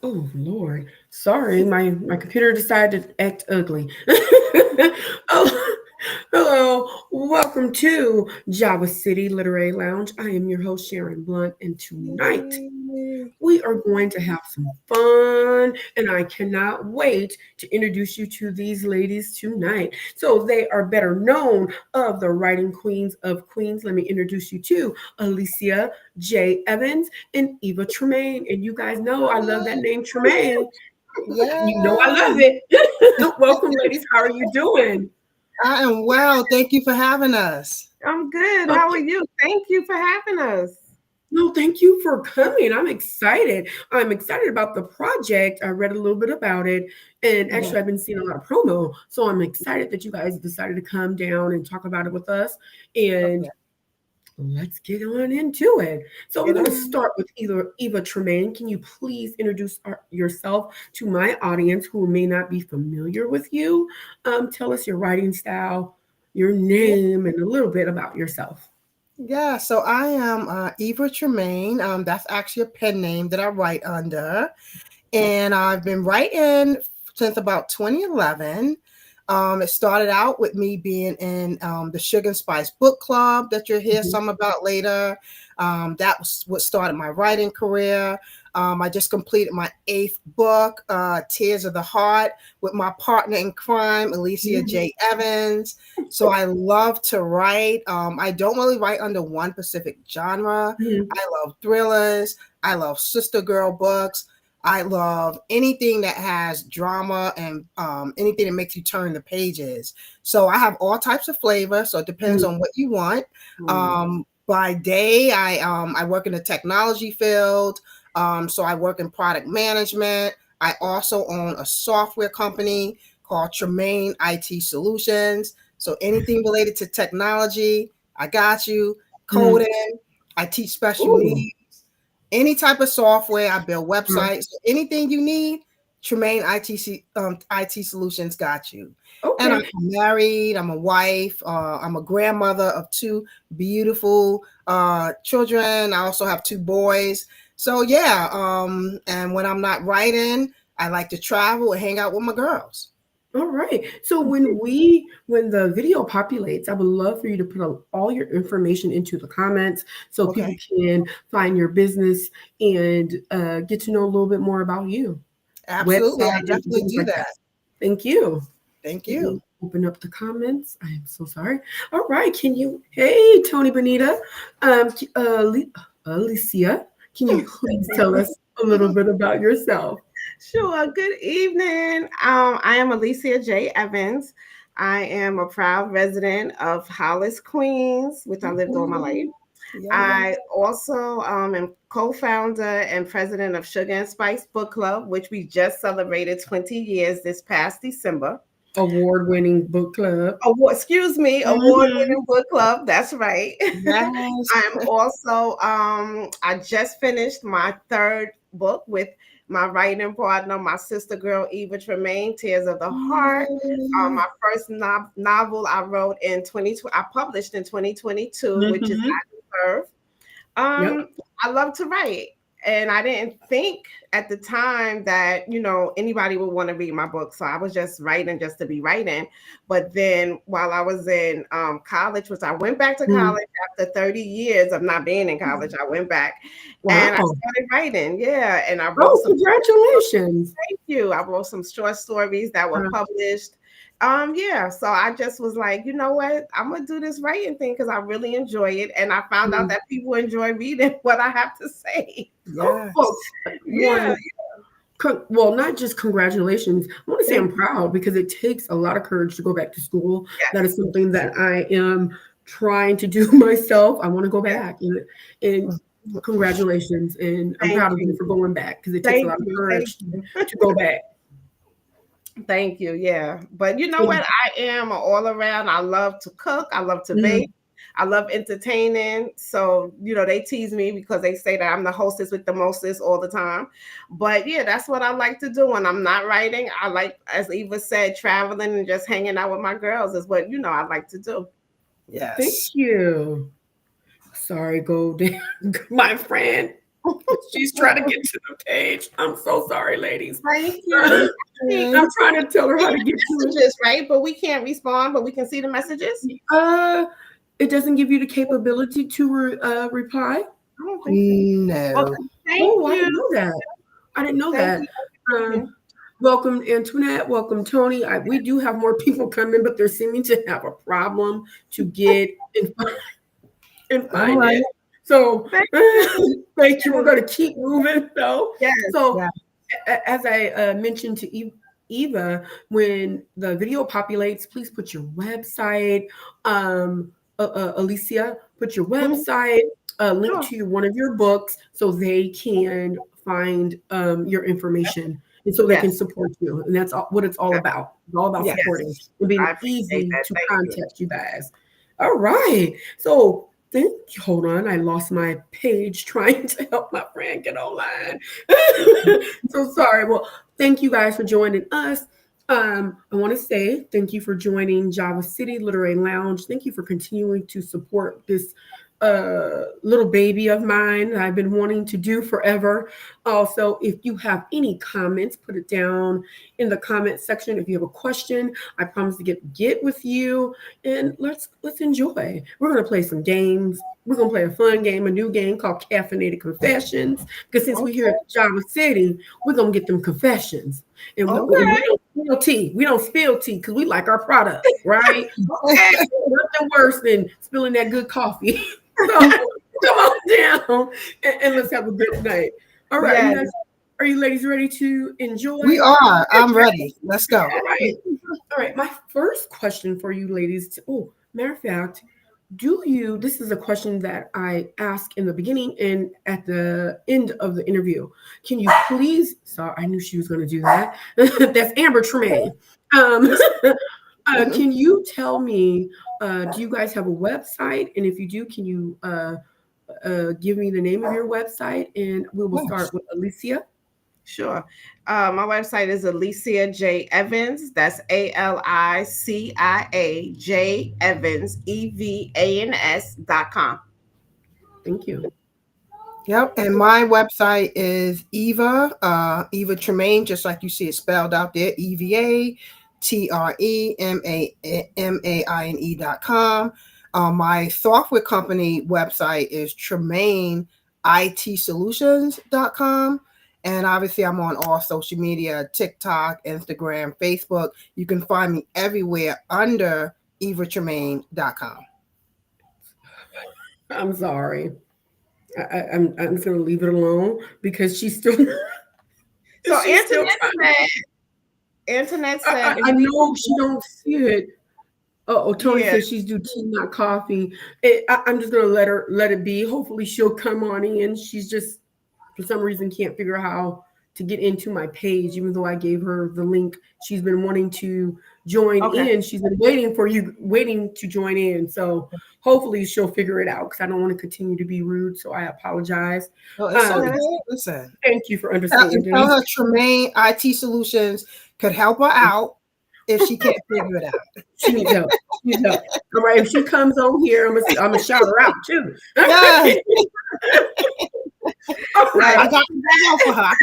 Oh Lord, sorry, my computer decided to act ugly. Oh, hello, welcome to Java City Literary Lounge. I am your host Sharon Blount, and tonight Yay. we are going to have some fun, and I cannot wait to introduce you to these ladies tonight. So they are better known of the writing queens of Queens. Let me introduce you to Alicia J. Evans and Eva Tremaine. And you guys know I love that name Tremaine. Yeah, You know I love it. Welcome, ladies. How are you doing? I am well. Thank you for having us. I'm good. How are Okay. you? Thank you for having us. No, thank you for coming. I'm excited. I'm excited about the project. I read a little bit about it, and Yeah. actually, I've been seeing a lot of promo. So I'm excited that you guys decided to come down and talk about it with us. And Okay. let's get on into it. So we're Get going to on. start with either Eva Tremaine. Can you please introduce yourself to my audience who may not be familiar with you? Tell us your writing style, your Yeah. name, and a little bit about yourself. Yeah. So I am Eva Tremaine. That's actually a pen name that I write under, and I've been writing since about 2011. It started out with me being in the Sugar and Spice book club that you'll hear Mhm. some about later. That was what started my writing career. I just completed my eighth book, Tears of the Heart, with my partner in crime, Alicia Mhm. J. Evans. So I love to write. I don't really write under one specific genre. Mhm. I love thrillers. I love sister girl books. I love anything that has drama and anything that makes you turn the pages. So I have all types of flavor. So it depends Mhm. on what you want. Oh. By day, I work in the technology field. So I work in product management. I also own a software company called Tremaine IT Solutions. So anything related to technology, I got you. Mhm. Coding, I teach special Ooh. needs. Any type of software, I build Uh, websites, anything you need, Tremaine IT Solutions got you. And I'm okay. married, I'm a wife, I'm a grandmother of two beautiful children. I also have two boys. So yeah, and when I'm not writing, I like to travel and hang out with my girls. All right. So when the video populates, I would love for you to put all your information into the comments so people Okay, can find your business and get to know a little bit more about you, absolutely. website, I'll and definitely things do like that. that. Thank you. Thank Let me you. open up the comments. I am so sorry. All right. Can you? Hey, Tony Bonita, Alicia, can you please tell us a little bit about yourself? Sure. Good evening. I am Alicia J. Evans. I am a proud resident of Hollis, Queens, which I lived all my life. Mhm. Yeah. I also am co-founder and president of Sugar and Spice Book Club, which we just celebrated 20 years this past December. Award-winning book club. Award-winning book club. That's right. Yes. I'm also I just finished my third book with my writing partner, my sister girl Eva Tremaine, Tears of the Heart. Yay. My first novel I wrote in 2020, I published in 2022, which is Mhm. I Deserve. Yep. I love to write. And I didn't think at the time that, anybody would want to read my book. So I was just writing just to be writing. But then while I was in college, which I went back to Mm. college after 30 years of not being in college, I went back and I Wow. started writing. Yeah. And I wrote Oh, some congratulations. thank you. I wrote some short stories that were Uh, published. Yeah, so I just was like, you know what? I'm gonna do this writing thing because I really enjoy it, and I found out mm. that people enjoy reading what I have to say. Oh, well, Yes. Yeah, one, well, not just congratulations. I want to say thank I'm proud because it takes a lot of courage to go back to school. That is yes, something that I am trying to do myself. I want to go yes, back, and congratulations. And I'm thank proud of you you, for going back because it takes a lot of thank courage you, to go back. thank you. Yeah, but you know And, what? I am all around. I love to cook. I love to mm, bake. I love entertaining. So, they tease me because they say that I'm the hostess with the mostest all the time. But yeah, that's what I like to do when I'm not writing. I like, as Eva said, traveling and just hanging out with my girls is what, I like to do. thank Yes. you. Sorry, Golden, my friend. She's trying to get to the page. I'm so sorry, ladies. Thank you. I'm trying to tell her how to get to it. Messages, right? But we can't respond, but we can see the messages. It doesn't give you the capability to reply. I don't think so. No. Thank I you. didn't know that. I didn't know Thank that. you. Welcome, Antoinette. Welcome, Tony. We do have more people coming, but they're seeming to have a problem to get and find All right. it. So thank you. We're going to keep moving, though. Yes. So Yeah. as I mentioned to Eva, when the video populates, please put your website. Alicia, put your website, link to one of your books so they can find your information and so they can support you. And that's what it's all about. It's all about supporting and being easy to contact you guys. All right. So hold on. I lost my page trying to help my friend get online. So sorry. Well, thank you guys for joining us. I want to say thank you for joining Java City Literary Lounge. Thank you for continuing to support this little baby of mine that I've been wanting to do forever. Also, if you have any comments, put it down in the comment section. If you have a question, I promise to get with you and let's enjoy. We're gonna play some games. We're gonna play a fun game, a new game called Caffeinated Confessions. Because since we're here at Java City, we're gonna get them confessions. And we don't spill tea. We don't spill tea because we like our product, right? Nothing worse than spilling that good coffee. So come on down and let's have a good night. All right, you guys, are you ladies ready to enjoy? We are. I'm ready. Let's go. All right. My first question for you ladies. Matter of fact, this is a question that I ask in the beginning and at the end of the interview. Can you please, sorry, I knew she was going to do that. That's Eva Tremaine. Can you tell me, do you guys have a website? And if you do, can you give me the name of your website? And we will start with Alicia. Sure. My website is Alicia J. Evans. That's ALICIA J. Evans, EVANS.com. Thank you. Yep. And my website is Eva Tremaine, just like you see it spelled out there, EVATREMAINE.com. My software company website is TremaineITSolutions.com. And obviously, I'm on all social media, TikTok, Instagram, Facebook. You can find me everywhere under EvaTremaine.com. I'm sorry. I'm just going to leave it alone because she's still. So Antoinette said, I know she don't see it. Tony says she's do tea, not coffee. I'm just going to let it be. Hopefully, she'll come on in. She's just, for some reason, can't figure out how to get into my page, even though I gave her the link. She's been wanting to join in. She's been waiting to join in. So hopefully she'll figure it out because I don't want to continue to be rude. So I apologize. Listen. Thank you for understanding. Tell her Tremaine IT Solutions could help her out if she can't figure it out. She needs help. All right. If she comes on here, I'm gonna shout her out too. Yes. All right. I can help her. I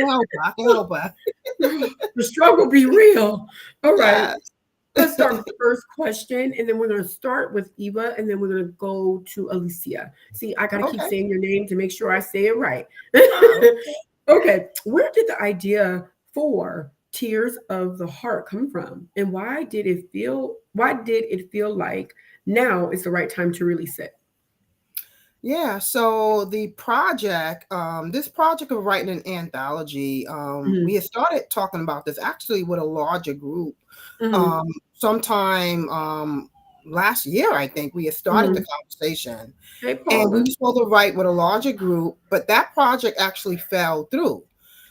can help her. The struggle be real. All right. Let's start with the first question, and then we're going to start with Eva, and then we're going to go to Alicia. See, I got to keep saying your name to make sure I say it right. Okay. Where did the idea for Tears of the Heart come from, and why did it feel like now is the right time to release it? Yeah, so the project, this project of writing an anthology, we had started talking about this actually with a larger group. Sometime last year, I think we had started the conversation, and we were supposed to write with a larger group, but that project actually fell through.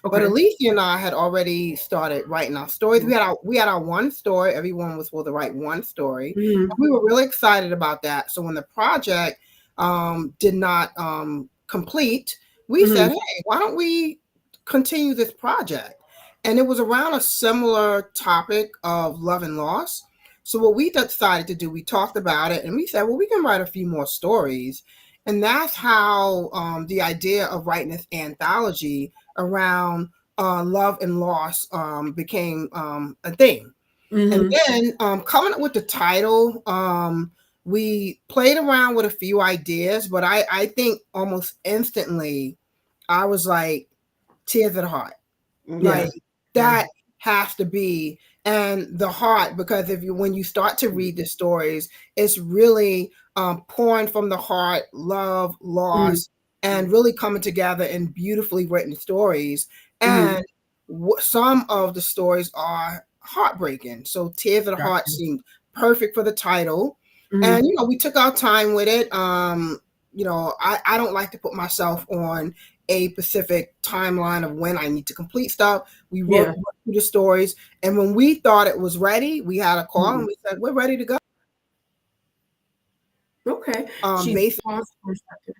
But Alicia and I had already started writing our stories. We had our one story. Everyone was supposed to write one story. We were really excited about that. So when the project did not complete, we said, hey, why don't we continue this project? And it was around a similar topic of love and loss. So what we decided to do, we talked about it and we said, well, we can write a few more stories. And that's how the idea of writing this anthology around love and loss became a thing. And Mm-hmm. then coming up with the title, we played around with a few ideas, but I think almost instantly I was like, Tears of the Heart. Yeah. Like Yeah. that has to be, and the heart, because if you when you start to read the stories, it's really pouring from the heart, love, Mm-hmm. loss, and really coming together in beautifully written stories. Mm-hmm. And some of the stories are heartbreaking. So Tears of the Heart Gotcha. seemed perfect for the title. And Mm-hmm. we took our time with it. I don't like to put myself on a specific timeline of when I need to complete stuff. We wrote Yeah. through the stories, and when we thought it was ready, we had a call Mm-hmm. and we said, "We're ready to go." Okay. She's paused for a second.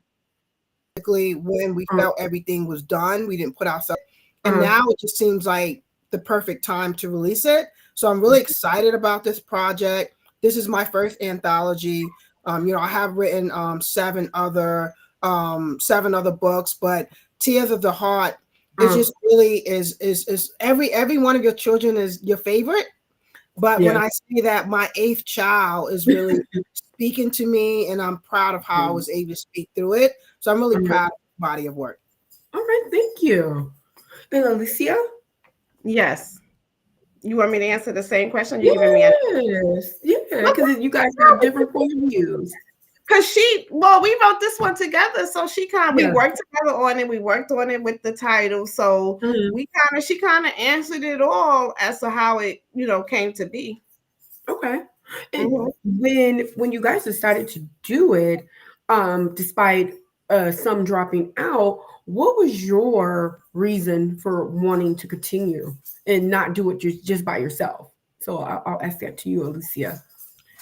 Basically, when we Uh, felt everything was done, we didn't put ourselves, and uh, now it just seems like the perfect time to release it. So I'm really excited about this project. This is my first anthology. I have written seven other books, but Tears of the Heart, it uh, just really is every one of your children is your favorite. But when yeah. I say that, my eighth child is really speaking to me, and I'm proud of how I was able to speak through it. So I'm really Uh, proud of the body of work. all right. Thank you. And Alicia? Yes. You want me to answer the same question? You're giving me an Yes. Yeah. Because you guys have different point of views. because we wrote this one together. So we Yeah. worked together on it. We worked on it with the title. So Mhm. she kind of answered it all as to how it, came to be. Okay. And Mhm. when you guys decided to do it, despite some dropping out, what was your reason for wanting to continue and not do it just by yourself? So I'll ask that to you, Alicia.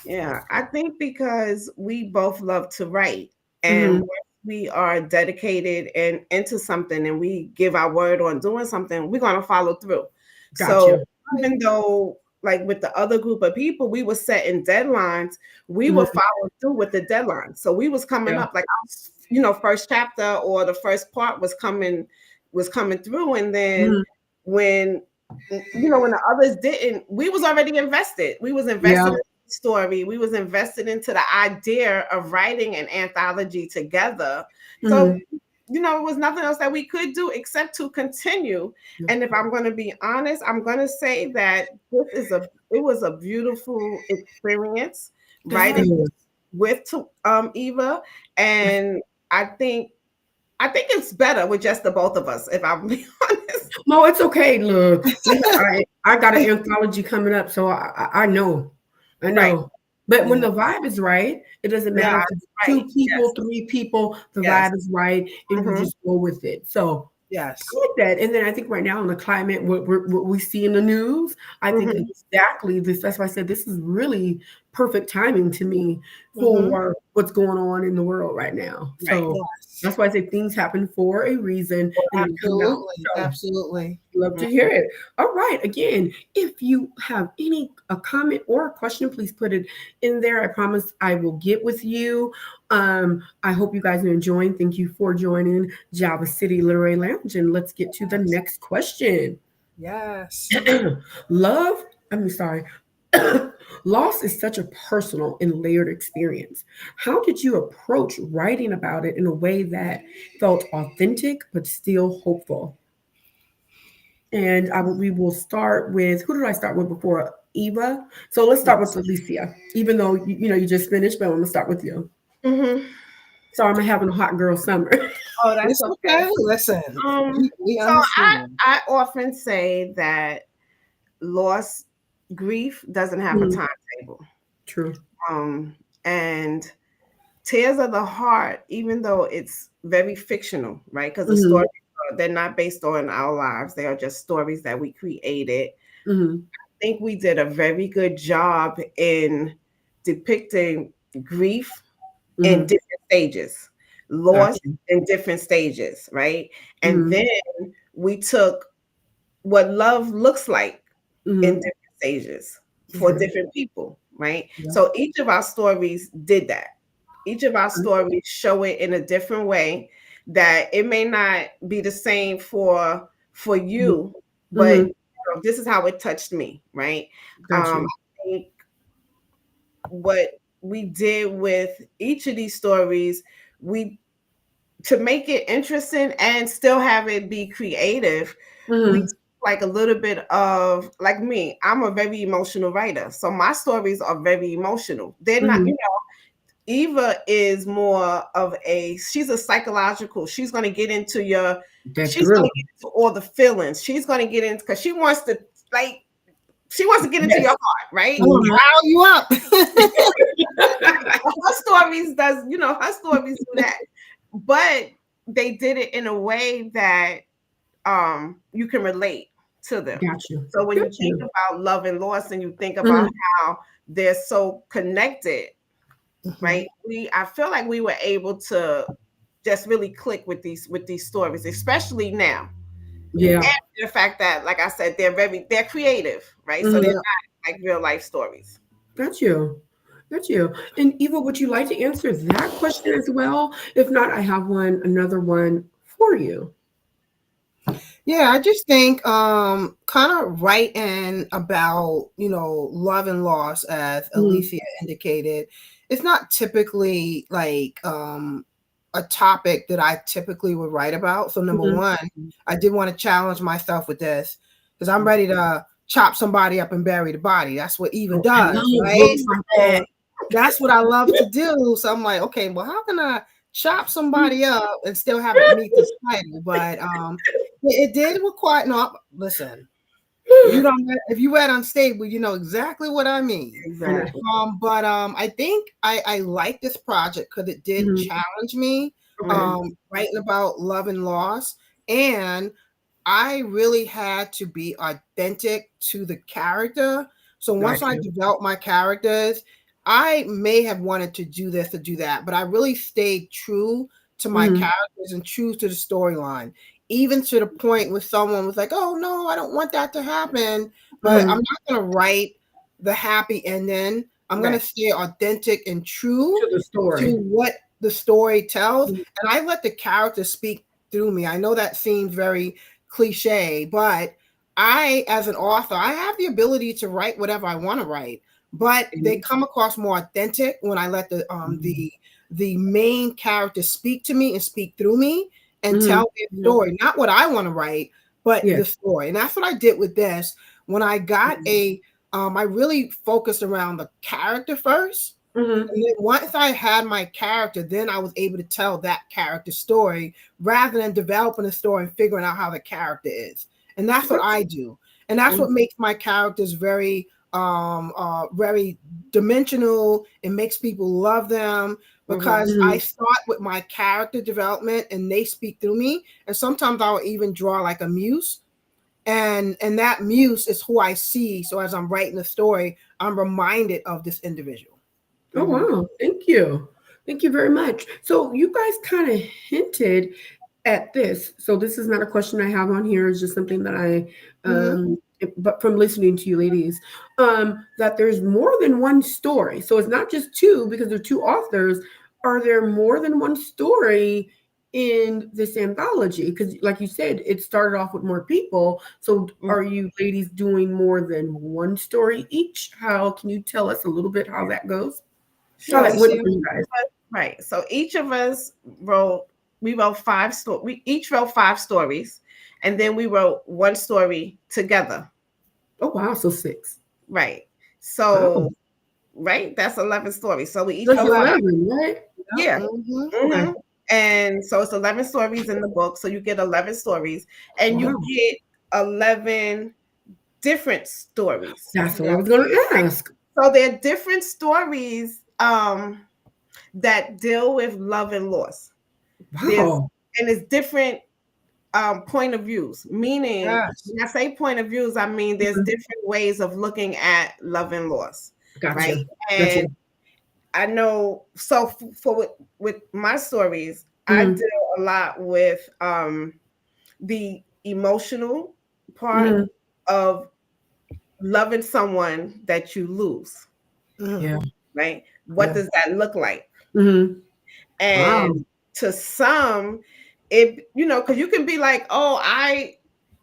Yeah, I think because we both love to write, and Mm-hmm. once we are dedicated and into something and we give our word on doing something, we're going to follow through. So Gotcha. even though, like with the other group of people, we were setting deadlines, we were Mm-hmm. following through with the deadline. So we was coming Yeah. up like, first chapter or the first part was coming through, and then Mm-hmm. when when the others didn't, we was already invested. We was invested Yeah. in the story. We was invested into the idea of writing an anthology together. So, Mm-hmm. it was nothing else that we could do except to continue. And if I'm going to be honest, I'm going to say that it was a beautiful experience That's writing good. with Eva, and I think it's better with just the both of us. If I'm being honest, No, it's okay. Look, I got an anthology coming up, so I know, I right? know. But when Yeah. the vibe is right, it doesn't matter Yeah, if it's right. two people, Yes, three people. The yes. vibe is right, and you Mhm. just go with it. So I Yes. like that. And then I think right now in the climate, what we see in the news, I think Mhm. exactly this. That's why I said this is really perfect timing to me Mm-hmm. for what's going on in the world right now. Right. So Yes. that's why I say things happen for a reason, and they come out. Absolutely. So Absolutely. love to hear it. All right. Again, if you have any a comment or a question, please put it in there. I promise I will get with you. I hope you guys are enjoying. Thank you for joining Java City Literary Lounge, and let's get to the next question. Yes. Love. I'm sorry. Loss is such a personal and layered experience. How did you approach writing about it in a way that felt authentic but still hopeful? And we will start with who did I start with before? Eva. So let's start with Yes. Alicia. Even though you just finished, but I'm gonna start with you. Mhm. Sorry, I'm having a hot girl summer. Oh, that's It's okay. okay. Listen, we So I understand. I often say that loss, grief doesn't have a Mm, timetable. true. Um, and Tears of the Heart, even though it's very fictional, right? Because the Hmm. stories they're not based on our lives; they are just stories that we created. Hmm. I think we did a very good job in depicting grief in Hmm. different stages, loss Gotcha. in different stages, right? And Hmm. then we took what love looks like in Hmm. different stages for Okay. different people, right? Yeah. So each of our stories did that. Each of our stories show it in a different way that it may not be the same for you, but Mm-hmm. this is how it touched me, right? Got you. I think what we did with each of these stories, we to make it interesting and still have it be creative, we Mm-hmm. took like a little bit of like me. I'm a very emotional writer, so my stories are very emotional. They're not, Mm-hmm. Eva is more of she's a psychological. She's going to get into That she's going thriller. to get into all the feelings. She's going to get into, because like, she wants to get into Yes. your heart, right? I'm gonna rile you up. Her stories her stories do that, but they did it in a way that you can relate to them. Got you. So when Got you think you. about love and loss and you think about Mm-hmm. how they're so connected, right? I feel like we were able to just really click with these stories, especially now. Yeah. And the fact that, like I said, they're creative, right? So they're Mm-hmm. Yeah. not like real life stories. Got you. Got you. And Eva, would you like to answer that question as well? If not, I have another one for you. Yeah, I just think kind of writing about, love and loss as Mm-hmm. Alicia indicated, it's not typically like a topic that I typically would write about. So number Mm-hmm. one, I did want to challenge myself with this because I'm ready to chop somebody up and bury the body. That's what Eva Oh, I does, love right? books like So that. that's what I love to do. So I'm like, okay, well, how can I chop somebody up and still have it meet this title? But it did require. No, listen. You don't. If you read Unstable, you know exactly what I mean. I know. Exactly. But I think I like this project because it did Mm-hmm. challenge me. Okay. Writing about love and loss, and I really had to be authentic to the character. So once Got I you. developed my characters, I may have wanted to do this or do that, but I really stayed true to my Mm-hmm. characters and true to the storyline. Even to the point where someone was like, "Oh no, I don't want that to happen," but I'm Mm-hmm. not going to write the happy ending. I'm going to Right. stay authentic and true To the to story. what the story tells, Mhm. and I let the character speak through me. I know that seems very cliche, but I, as an author, I have the ability to write whatever I want to write, but they come across more authentic when I let the main character speak to me and speak through me and Mm-hmm. tell their story, not what I want to write, but Yeah. the story. And that's what I did with this. When I got I really focused around the character first. Mm-hmm. And then once I had my character, then I was able to tell that character story rather than developing a story and figuring out how the character is. And that's what I do. And that's what makes my characters very dimensional. It makes people love them because Mm-hmm. I start with my character development and they speak through me. And sometimes I'll even draw like a muse. And that muse is who I see. So as I'm writing the story, I'm reminded of this individual. Oh, Mm-hmm. wow. Thank you. Thank you very much. So you guys kind of hinted at this. So this is not a question I have on here. It's just something that Mm-hmm. but from listening to you ladies, that there's more than one story. So it's not just two because there are two authors. Are there more than one story in this anthology? Because like you said, it started off with more people. So are you ladies doing more than one story each? How can you tell us a little bit how that goes? How Sure. that So went Alicia? for you guys? right. So each of us wrote five stories. We each wrote five stories, and then we wrote one story together. Oh wow, so six. Right. Wow. So right, that's 11 stories. So we each That's wrote five. 11, right? Yeah. Mm-hmm. Okay. hmm And so it's 11 stories in the book. So you get 11 stories, and you Wow. get 11 different stories. That's what I was going to ask. So they're different stories that deal with love and loss. There's Wow. and it's different point of views. Meaning, Yes. when I say point of views, I mean there's Mhm. different ways of looking at love and loss, right? Gotcha. And Gotcha. I know. So for with my stories, I Mm-hmm. deal a lot with the emotional part Mm-hmm. of loving someone that you lose, Mm-hmm. Yeah. right? What Yeah. does that look like? Mm-hmm. Wow. And to some, it, you know, because you can be like, oh,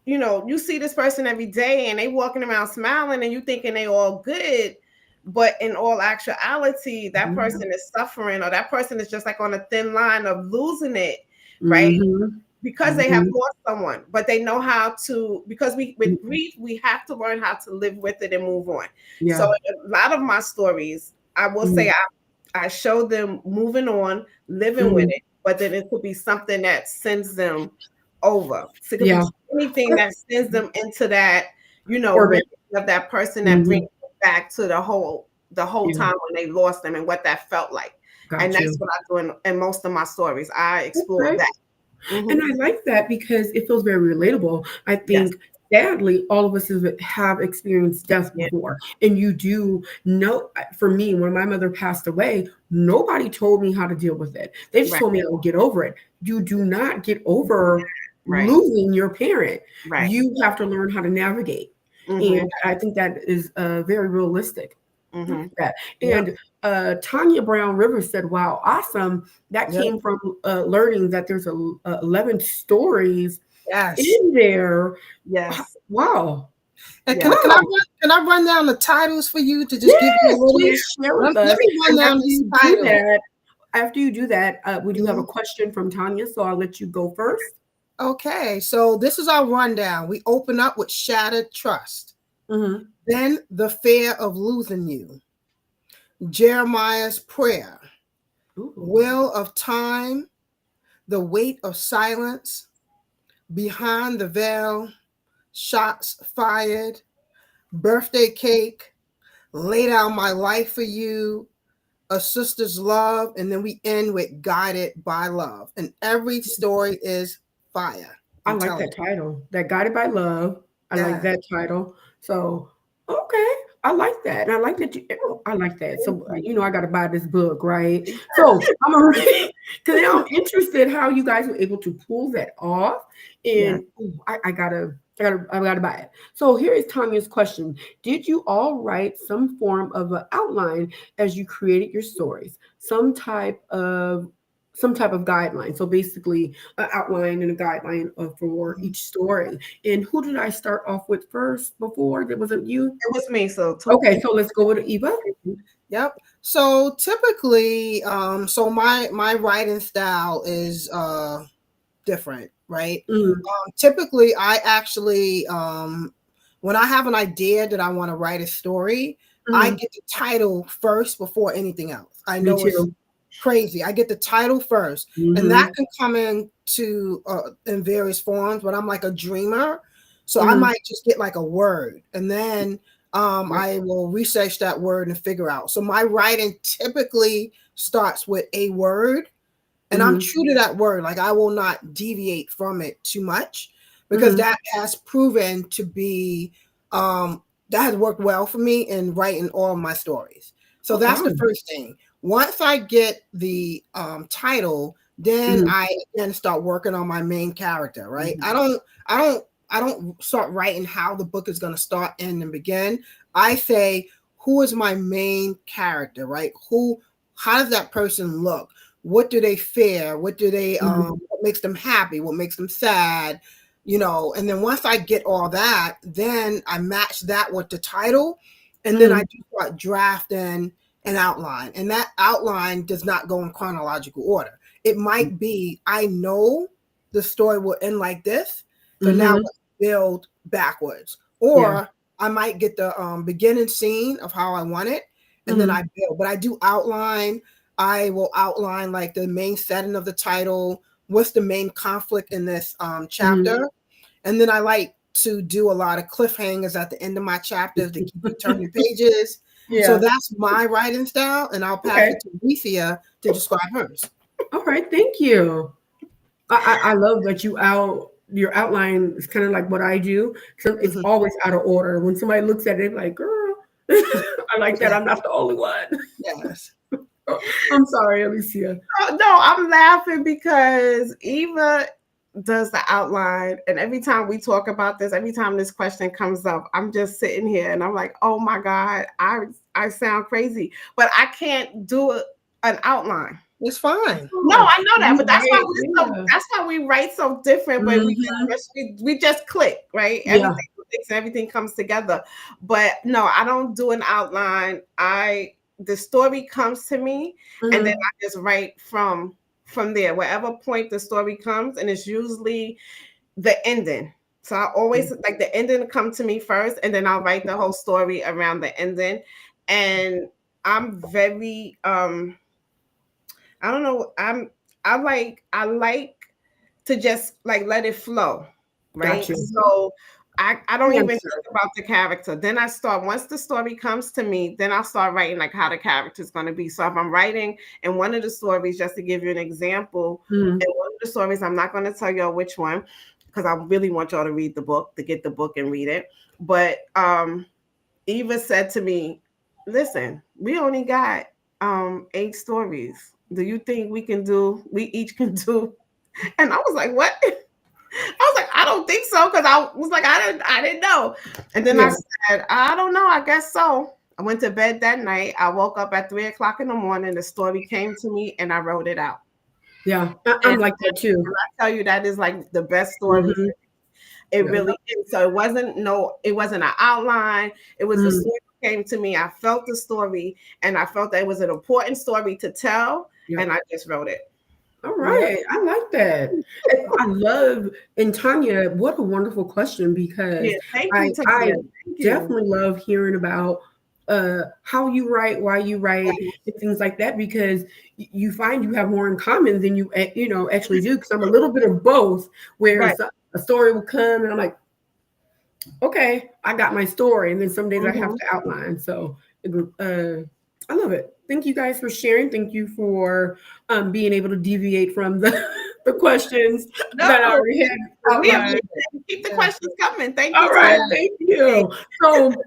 you know, you see this person every day and they walking around smiling and you thinking they all good. But in all actuality, that Mm-hmm. person is suffering, or that person is just like on a thin line of losing it, right? Mm-hmm. Because they have Mm-hmm. lost someone, but they know how to, because we, with grief, we have to learn how to live with it and move on. So Yeah. a lot of my stories, I will say, Mm-hmm. I show them moving on, living with Mm-hmm. it, but then it could be something that sends them over. So it could be Yeah. anything that sends them into that, you know, Orbit. memory of that person that Mm-hmm. brings them back to the whole Yeah. time when they lost them and what that felt like. And Got that's you. what I do in most of my stories. I explore Okay. that. And Mhm. I like that because it feels very relatable. I Yes. think sadly, all of us have experienced death Yeah. before. And you do know, for me, when my mother passed away, nobody told me how to deal with it. They just Right. told me I would get over it. You do not get over Right. losing your parent. Right. You have to learn how to navigate. Mhm. And I think that is very realistic. Look Mhm. at that. Yep. And Tanya Brown Rivers said, wow, awesome. That Yep. came from learning that there's 11 stories Yes. in there. Yes. Wow. And Yes. Wow. can I run down the titles for you to just give you a Yes, little? please share with Let us. me run And down these titles. after you do that, we do have a Mhm. question from Tanya, so I'll let you go first. Okay, so this is our rundown. We open up with shattered trust, Mm-hmm. then the fear of losing you, Jeremiah's prayer, Ooh. will of time, the weight of silence, behind the veil, shots fired, birthday cake, lay down my life for you, a sister's love, and then we end with guided by love. And every story is fire. I I'm like telling that title. That Guided by Love. I you. like Yeah. that title. So, okay. I like that. And I like that I like that. Thank So, you. I got to buy this book, right? So, I'm going to read because now I'm interested how you guys were able to pull that off. Yeah. And ooh, I gotta buy it. So here is Tanya's question. Did you all write some form of an outline as you created your stories? Some type of guideline. So basically an outline and a guideline for each story. And who did I start off with first before? That wasn't you? It was me. So Okay, so let's go with Eva. Yep. So typically, so my writing style is different, right? Mm, Typically, I actually when I have an idea that I want to write a story, I mm, get the title first before anything else. I me know it's too. crazy. I get the title first, and that Mm-hmm, can come in various forms. But I'm like a dreamer, so I mm-hmm, might just get like a word, and then right. I will research that word and figure out. So my writing typically starts with a word, and I'm Mm-hmm, true to that word. Like I will not deviate from it too much because mm-hmm. that has proven to be that has worked well for me in writing all of my stories. So Oh, that's wow. the first thing. Once I get the title, then Mm-hmm, I then start working on my main character. Right? mm-hmm. I don't start writing how the book is going to start, end, and begin. I say, who is my main character? Right? How does that person look? What do they fear? What do they Mm-hmm. what makes them happy? What makes them sad? And then once I get all that, then I match that with the title, and then I Mm-hmm. do start drafting an outline. And that outline does not go in chronological order. It might be, I know the story will end like this, so now Mm-hmm. let's build backwards. Yeah. Or I might get the beginning scene of how I want it, and then Mm-hmm. I build. But I do outline. I will outline like the main setting of the title, what's the main conflict in this Mm-hmm. chapter, and then I like to do a lot of cliffhangers at the end of my chapters to keep you turning pages. So Yeah. that's my writing style, and I'll pass Okay. it to Alicia to describe hers. All right. Thank you. I love that your outline is kind of like what I do. So it's Mhm. always out of order. When somebody looks at it, like, girl, I like that. Yeah. I'm not the only one. Yes. I'm sorry, Alicia. Oh, no, I'm laughing because Eva does the outline, and every time we talk about this, every time this question comes up, I'm just sitting here and I'm like, oh my God, I sound crazy, but I can't do it. an outline. It's fine. No, I know that, You but that's why right, we're so yeah. that's why we write so different, but Mhm. we just click, right? Yeah. Everything clicks, everything comes together. But no, I don't do an outline. The story comes to me, and then Mhm. I just write from there, wherever point the story comes, and it's usually the ending. So I always like the ending to come to me first, and then I'll write the whole story around the ending. And I'm very I don't know. I like to just like let it flow, right? Gotcha. So I don't even Answer. think about the character. Then I start once the story comes to me, then I'll start writing like how the character is going to be. So if I'm writing in one of the stories, just to give you an example, Mhm. in one of the stories, I'm not going to tell y'all which one because I really want y'all to read the book, to get the book and read it. But Eva said to me, "Listen, we only got 8 stories. Do you think we each can do?" And I was like, "What?" I was like, "I don't think so," because I was like, I didn't know. And then I Yeah. said, "I don't know. I guess so." I went to bed that night. I woke up at 3 o'clock in the morning. The story came to me, and I wrote it out. Yeah. And I'm like that when too. I tell you that is like the best story, Mhm. it Yeah. really is. So it wasn't an outline. It was the Mhm. story came to me. I felt the story, and I felt that it was an important story to tell, Yeah. and I just wrote it. All Yeah. right. I like that. And I love, and Tanya, what a wonderful question, because Yeah, thank I you, I Tanya. Thank you. definitely love hearing about how you write, why you write, and things like that, because you find you have more in common than you actually do, because I'm a little bit of both, where Right. a story will come and I'm like, okay, I got my story, and then some days I have Mhm. to outline. So I love it. Thank you guys for sharing. Thank you for being able to deviate from the the questions No, that I already had we outlined. appreciate it. Keep the Yeah. questions coming. Thank All you, right, Tanya. Yeah. thank you. So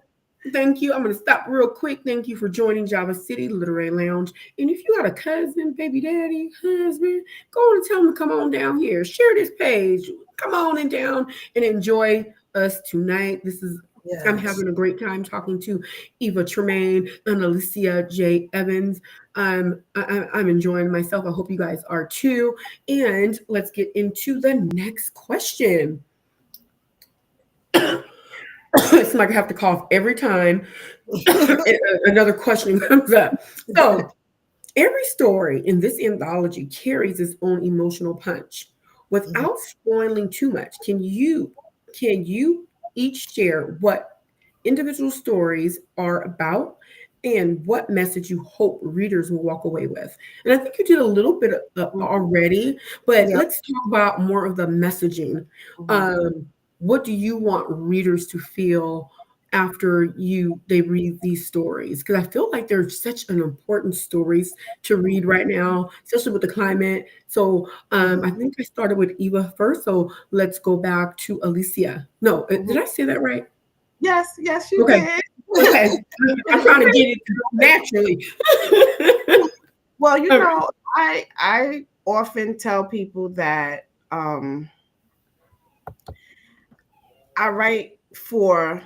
thank you. I'm going to stop real quick. Thank you for joining Java City Literary Lounge. And if you got a cousin, baby daddy, husband, go on and tell them to come on down here. Share this page. Come on and down and enjoy us tonight. I'm Yes. having a great time talking to Eva Tremaine and Alicia J. Evans. I'm enjoying myself. I hope you guys are too. And let's get into the next question. It's like I have to cough every time another question comes up. So, every story in this anthology carries its own emotional punch. Mhm. Without spoiling too much, can you each share what individual stories are about and what message you hope readers will walk away with? And I think you did a little bit already, but Yeah. let's talk about more of the messaging. Mhm. Um, what do you want readers to feel after they read these stories? Because I feel like they're such an important stories to read right now, especially with the climate. So I Mhm. think I started with Eva first. So let's go back to Alicia. No, Mhm. did I say that right? Yes, yes, you Okay. did. Okay. I'm trying to get it to go naturally. Well, All right. I often tell people that I write for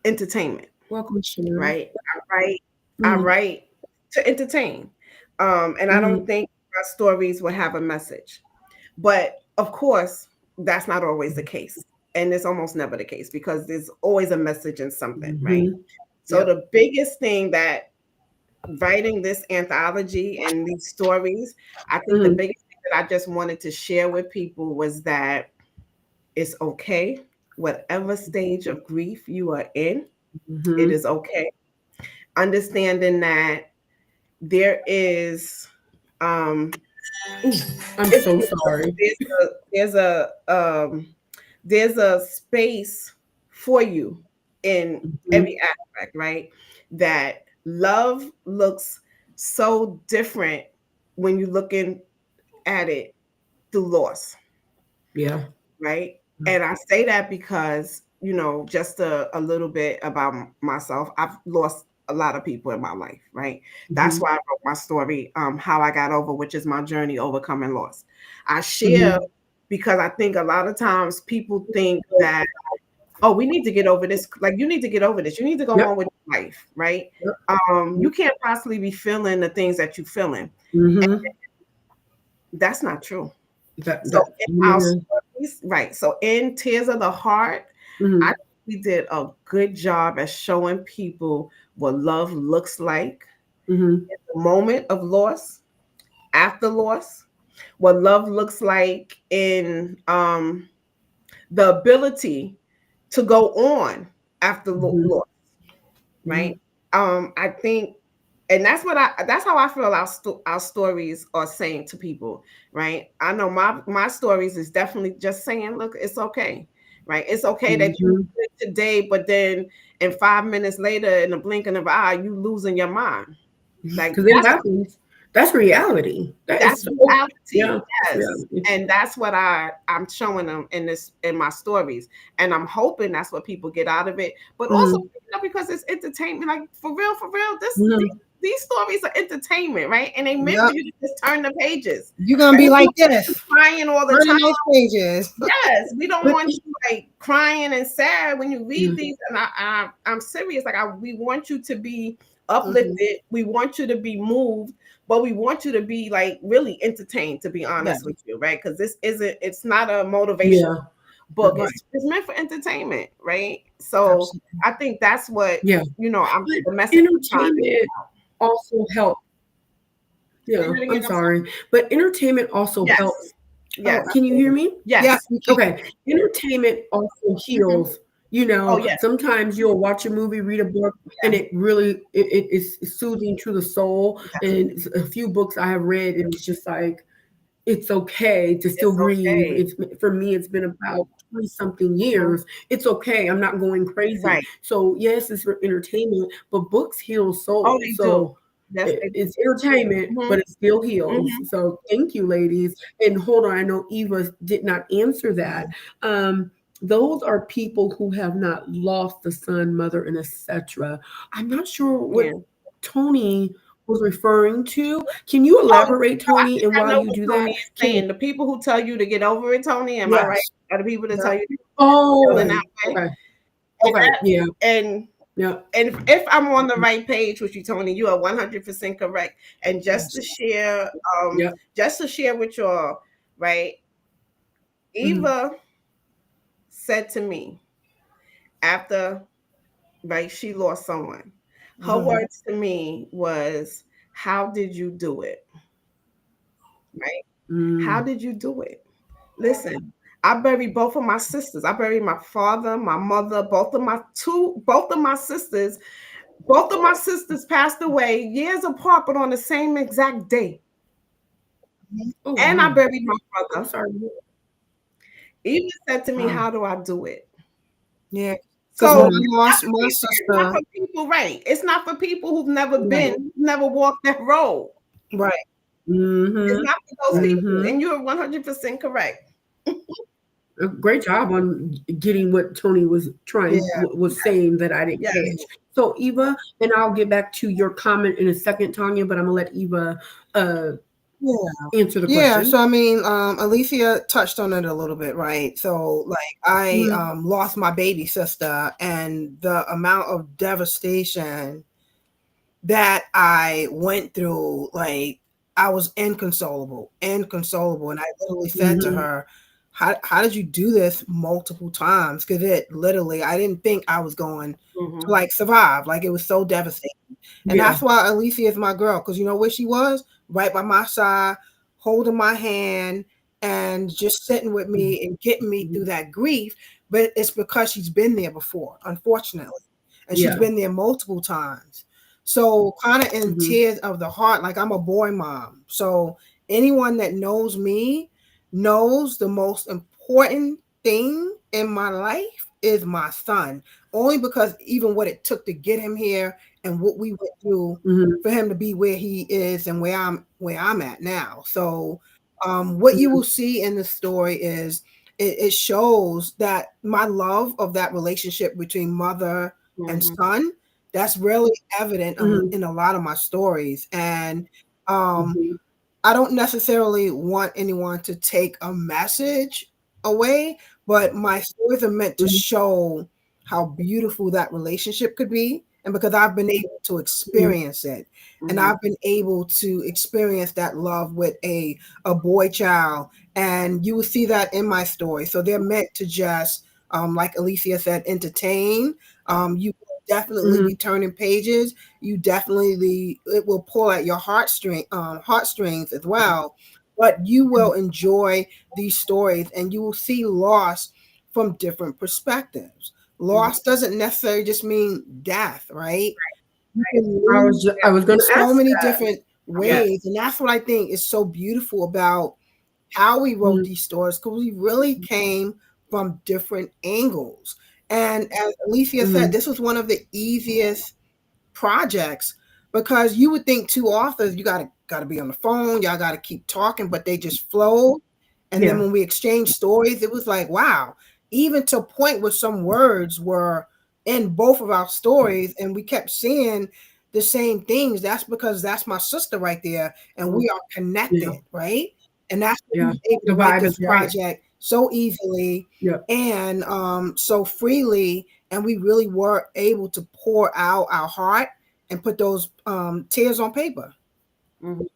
entertainment, Welcome, Sharon. right? I Mm-hmm. write to entertain. And I don't Mm-hmm. think my stories will have a message. But of course, that's not always the case. And it's almost never the case because there's always a message in something, right? Mm-hmm. So Yep. the biggest thing that writing this anthology and these stories, I think the Mm-hmm. biggest thing that I just wanted to share with people was that it's okay. Whatever stage of grief you are in, it Mm-hmm. is okay. Understanding that there is I'm it's, so sorry. there's a there's a space for you in Mm-hmm. every aspect, right? That love looks so different when you're looking at it through loss, Yeah. right? And I say that because, just a little bit about myself. I've lost a lot of people in my life, right? That's Mm-hmm. why I wrote my story, How I Got Over, which is my journey overcoming loss. I share Mm-hmm. because I think a lot of times people think that oh, we need to get over this. Like, you need to get over this. You need to go Yep. on with your life, right? Yep. You can't possibly be feeling the things that you're feeling. Mm-hmm. That's not true. That So that. in our Yeah. stories, right? So in Tears of the Heart, I Mm-hmm. think we did a good job at showing people what love looks like, Mm-hmm. the moment of loss, after loss, what love looks like in the ability to go on after Mm-hmm. loss, right? I think, and that's how I feel our stories are saying to people, right? I know my stories is definitely just saying, look, it's okay, right? It's okay that you Mm-hmm. did today, but then in 5 minutes later, in the blink of an eye, you losing your mind. Like, Because it happens. That's reality. That that's is so, reality. yeah, that's Yes. reality. And that's what I'm showing them in my stories. And I'm hoping that's what people get out of it. But also, Mm-hmm. because it's entertainment, like for real, Mm-hmm. these stories are entertainment, right? And they meant for Yep. you to just turn the pages. You're gonna Right? be We like don't want you this, crying all the turning time. those pages. Yes, we don't But want you like crying and sad when you read mm, these. And I'm serious. Like, we want you to be Mhm. uplifted. We want you to be moved, but we want you to be like really entertained. To be Yeah, honest with you, right? Because this isn't. It's not a motivation yeah, book. mm, It's meant for entertainment, right? So absolutely. I think that's what yeah. I'm But the message I'm trying to. entertainment also helps. Say Yeah, that again. I'm I'm sorry. sorry. But entertainment also Yes, helps. Oh, yes, can you hear me? Yes, yes. we can. Okay. Entertainment also Mhm. heals. Oh yeah, Sometimes you'll watch a movie, read a book, and yeah, it really it is soothing to the soul. yes. And a few books I have read, it was just like it's okay to still It's grieve. okay. It's for me, it's been about 20 something Mhm. years. It's okay. I'm not going crazy. Right. So yes, it's for entertainment, but books heal Oh, souls. they do. So Yes, they do. it's entertainment, Mhm, but it still heals. mhm. So thank you, ladies. And hold on, I know Eva did not answer that. Um, those are people who have not lost the son, mother, and etc. I'm not sure what Yeah. Tony was referring to. Can you Oh, elaborate, no, I Tony? think And I while know you what do Tony that, is can saying. The people who tell you to get over it, Tony, am I right? Yes. Are the people that Yep. tell you to oh, feel in okay, that way? okay, And okay, yeah, and yeah, if I'm on the right page with you, Tony, you are 100% correct. And Yes. yeah, just to share with y'all, right? Mhm. Eva said to me after, right, she lost someone. Her Mhm. words to me was, "How did you do it?" Right? How mm, did you do it? Listen, I buried both of my sisters. I buried my father, my mother, both of my sisters. Both of my sisters passed away years apart, but on the same exact day. Mhm. oh And I wow, buried my I'm brother. sorry, Eva said to me, wow, "How do I do it?" Yeah. Because when So I mm, lost my it's not sister, for people, right? It's not for people who've right, never walked that road. right. It's mm-hmm, not for those people. mm-hmm. And you're 100% correct. Great job on getting what Tony was Yeah. was saying that I didn't Yes. catch. So Eva, and I'll get back to your comment in a second, Tanya, but I'm gonna let Eva uh, Yeah. answer the Yeah. So question. I mean, Alicia touched on it a little bit, right? So like I Mhm, lost my baby sister, and the amount of devastation that I went through, like I was inconsolable. And I literally said to mhm, her, how did you do this multiple times? Because it literally, I didn't think I was going to Hmm. like survive. Like it was so devastating. And yeah, that's why Alicia is my girl. Because you know where she was? Right by my side, holding my hand and just sitting with mhm, me and getting me through mhm, that grief. But it's because she's been there before, unfortunately. And she's yeah, been there multiple times. So kind of in mhm, tears of the heart, like I'm a boy mom. So anyone that knows me knows the most important thing in my life is my son. Only because even what it took to get him here and what we went through mhm, for him to be where he is and where I'm at now. So what you mhm, will see in the story is it shows that my love of that relationship between mother and Hmm. son, that's really evident mhm, in a lot of my stories. And um, mhm, I don't necessarily want anyone to take a message. away, but my stories are meant to Mhm. show how beautiful that relationship could be. And because I've been able to Mhm. experience it, and Mhm. I've been able to experience that love with a boy child, and you will see that in my story. So they're meant to just, like Alicia said, entertain. You will definitely Mhm. be turning pages. You definitely, it will pull at your heartstrings as well. But you will enjoy these stories, and you will see loss from different perspectives. Mhm. Loss doesn't necessarily just mean death, right? You can I lose was I was in going to so ask many that. different Yeah. ways, and that's what I think is so beautiful about how we wrote Mhm. these stories, because we really came from different angles. And as Alicia said, Mhm. this was one of the easiest projects, because you would think two authors, you gotta be on the phone, y'all gotta keep talking, but they just flowed. And then Yeah. when we exchanged stories, it was like, wow, even to a point where some words were in both of our stories and we kept seeing the same things. That's because that's my sister right there, and Mhm. we are Yeah. connected, right? And that's why we Yeah. were able The to write vibe this is right. project so easily Yeah. and so freely, and we really were able to pour out our heart and put those tears on paper. Mhm.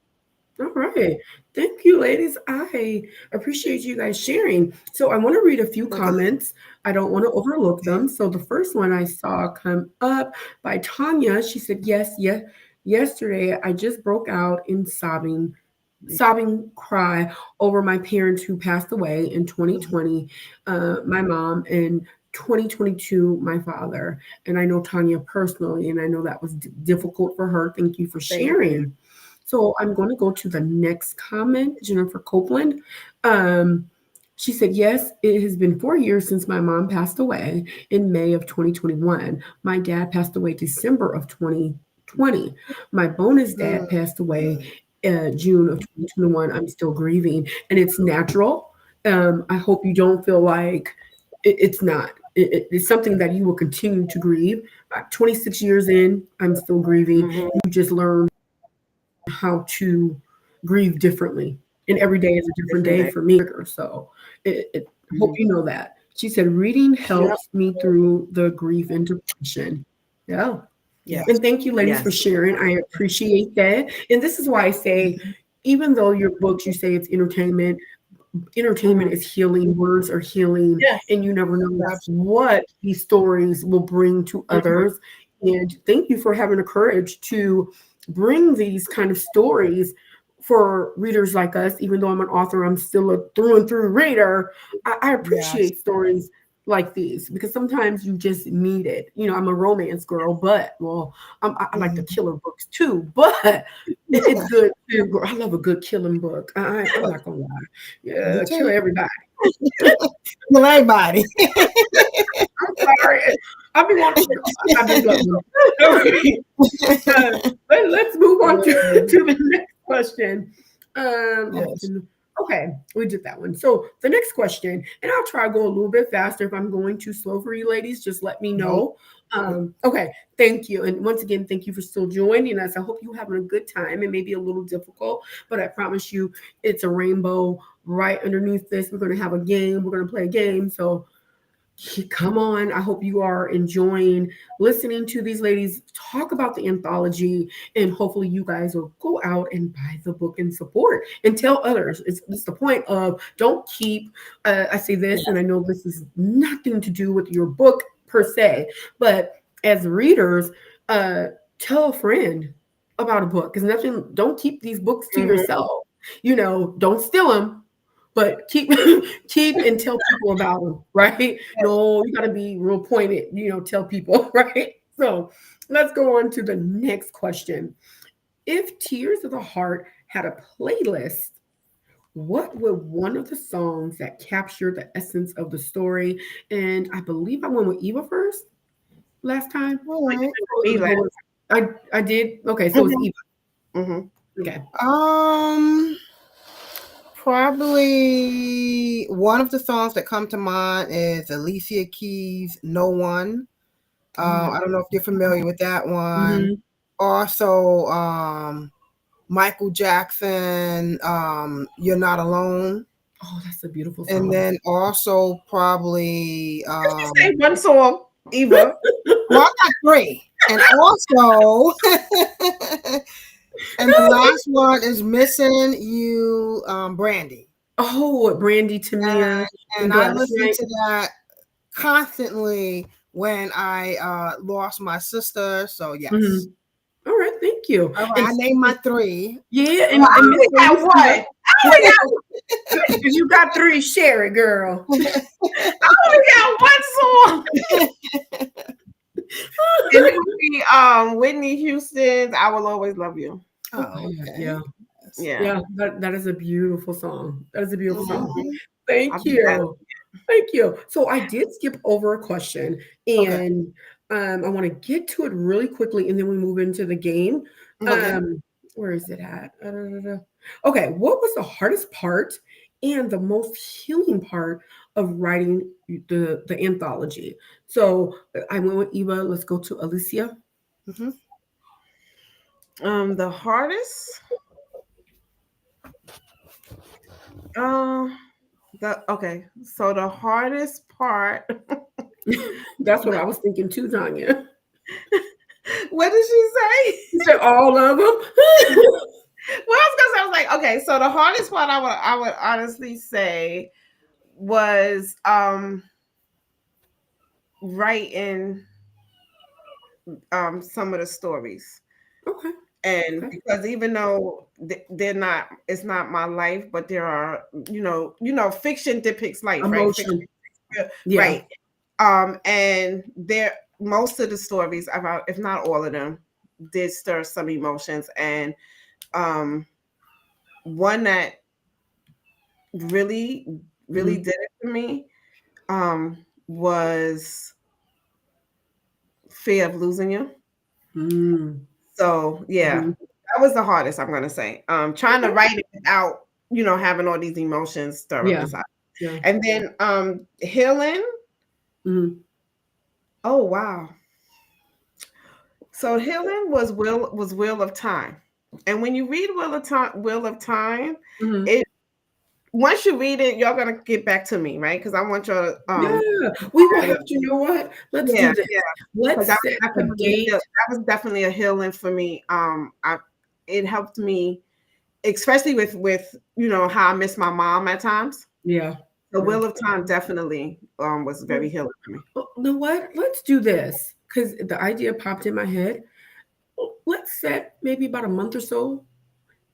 All right. Thank you, ladies. I appreciate you guys sharing. So I want to read a few Okay. comments. I don't want to overlook Okay. them. So the first one I saw come up by Tanya. She said, "Yes, yes. Yesterday I just broke out in sobbing cry over my parents who passed away in Mhm. 2020, my mom, and 2022, my father. And I know Tanya personally, and I know that was difficult for her. Thank you for Thank you. sharing." So I'm going to go to the next comment, Jennifer Copeland. Um, she said, "Yes, it has been 4 years since my mom passed away in May of 2021. My dad passed away December of 2020. My bonus dad Mm. passed away June of 2021. I'm still grieving, and it's natural. I hope you don't feel like it's not. It's something that you will continue to grieve. 26 years in, I'm still grieving. Mhm. You just learn how to grieve differently. And every day is a different Different day day. for me. So I hope Mhm. you know that. She said, reading Yep. helps me through the grief and depression. Yeah. Yes. And thank you, ladies, for Yes. sharing. I appreciate that. And this is why I say, Mhm. even though your books, you say it's entertainment, entertainment Mhm. is healing, words are healing, Yes. and you never know Absolutely. what these stories will bring to Mhm. others. And thank you for having the courage to bring these kind of stories for readers like us. Even though I'm an author, I'm still a through and through reader. I Yes. appreciate stories like these because sometimes you just need it. I'm a romance girl, but well, I like the Mhm. killer books too, but it's good too. I love a good killing book. I'm not gonna lie. Me Yeah, kill too. everybody. Well, everybody. I'm sorry. I be wanting to. I just love them. All right. Let's move on to, Yeah. to the next question. Yes. Okay, we did that one. So the next question, and I'll try to go a little bit faster. If I'm going too slow for you ladies, just let me Nope. know. Okay, thank you. And once again, thank you for still joining us. I hope you're having a good time. It may be a little difficult, but I promise you it's a rainbow right underneath this. We're going to have a game. We're going to play a game. So come on. I hope you are enjoying listening to these ladies talk about the anthology, and hopefully you guys will go out and buy the book and support and tell others. It's the point of don't keep, I say this, and I know this is nothing to do with your book per se, but as readers, uh, tell a friend about a book because nothing, don't keep these books to Mhm. yourself. Don't steal them, but keep keep and tell people about them, right? No, you got to be real pointed, tell people, right? So let's go on to the next question. If Tears of the Heart had a playlist, what would one of the songs that captured the essence of the story? And I believe I went with Eva first last time. All right. Me last. I did. Okay, so it's Mhm. Eva. Mhm. Okay. Um, Probably one of the songs that come to mind is Alicia Keys' "No One." Oh, I don't know if you're familiar with that one. hmm. Also, Michael Jackson, "You're Not Alone." Oh, that's a beautiful And song. then also probably Say one song, Eva. well, I got three. And also and the last one is Missing You, Brandy. Oh, Brandy Tamir and And I Gladys listen Knight. to that constantly when I lost my sister. So yes. Mhm. All right, thank you. All right, And I named my three. yeah, Well, I and Miss only got Alicia, one. I only got, if you got three, share it, girl. I only got one song. And it would be Whitney Houston's "I Will Always Love You." Oh, Yeah, okay. yeah, Yes. Yeah. yeah. That is a beautiful song. That is a beautiful song. Mhm. I'll Thank be back. you. Thank you. So I did skip over a question, Okay. and I want to get to it really quickly, and then we move into the game. Okay. Where is it at? Okay, what was the hardest part and the most healing part of writing the anthology? So I went with Eva. Let's go to Alicia. Mhm. The hardest. Um. Okay. So the hardest part. That's what I was thinking too, Tanya. What did she say? You said all of them. Well, I was like, okay. So the hardest part, I would honestly say, was writing some of the stories. Okay. And Okay. because even though they're not, it's not my life, but there are, fiction depicts life, right? Fiction, Emotion. Yeah. right? And there, most of the stories, about, if not all of them, did stir some emotions. And um, one that really, really Mhm. did it for me was fear of losing you. Mm. So yeah, Mhm. that was the hardest, I'm gonna say. Trying to Okay. write it without, having all these emotions stir up Yeah. inside. Yeah. And then healing. Mhm. Oh wow. So healing was Wheel of Time. And when you read Wheel of Time, Mhm. it once you read it, you're gonna get back to me, right? Because I want you to Yeah. We will share with have to, you know what? Let's yeah, do this. yeah. Because Let's set a date. that was definitely a healing for me. It helped me, especially with how I miss my mom at times. Yeah. The Yeah. Wheel of Time definitely was very healing for me. Well, you know what? Let's do this because the idea popped in my head. Let's set maybe about a month or so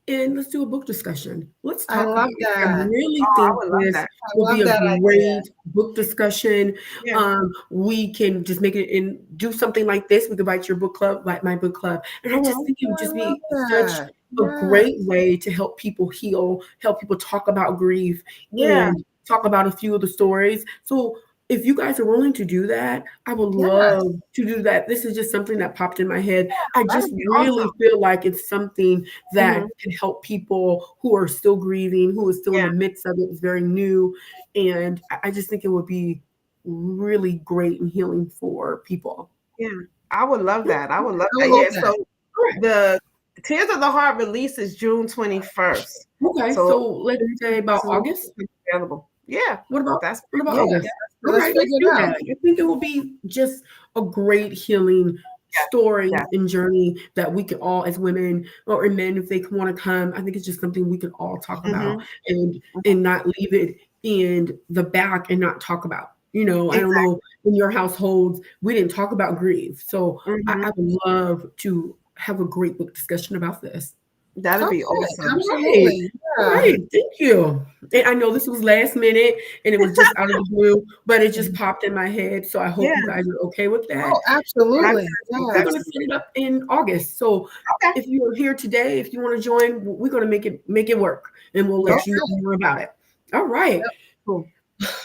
and let's do a book discussion. Let's I talk about love it. I that. really Oh, I think would love this that. I will be love a that idea. great book discussion. Yeah. We can just make it and do something like this. We could write your book club, write my book club. And I just Mhm. think it would I just love be such that. a Yeah. great way to help people heal, help people talk about grief Yeah. and talk about a few of the stories. So if you guys are willing to do that, I would Yes. love to do that. This is just something that popped in my head. I just That'd be really awesome. feel like it's something that Mhm. can help people who are still grieving, who is still in Yeah. the midst of it. It's very new. And I just think it would be really great and healing for people. Yeah. I would love that. I would love I that. love Yeah. that. So All right. the Tears of the Heart release is June 21st. Okay. So So let's say about August. it's available. Yeah. What about That's what about Yeah. August? All Let's right, let's figure do it out. that. I think it will be just a great healing yeah. story Yeah. and journey that we could all, as women or men, if they want to come, I think it's just something we could all talk about Mhm. and not leave it in the back and not talk about. You know, I don't Exactly. know in your households, we didn't talk about grief. So I Mhm. would love to have a great book discussion about this. That'd be Okay. awesome. Right. Absolutely. All Yeah. right. Thank you. And I know this was last minute and it was just out of the blue, but it just popped in my head. So I hope Yeah. you guys are okay with that. Oh, absolutely. We're Yes. gonna set it up in August. So Okay. if you're here today, if you want to join, we're gonna make it work and we'll Yeah. let you know more about it. All right. Cool.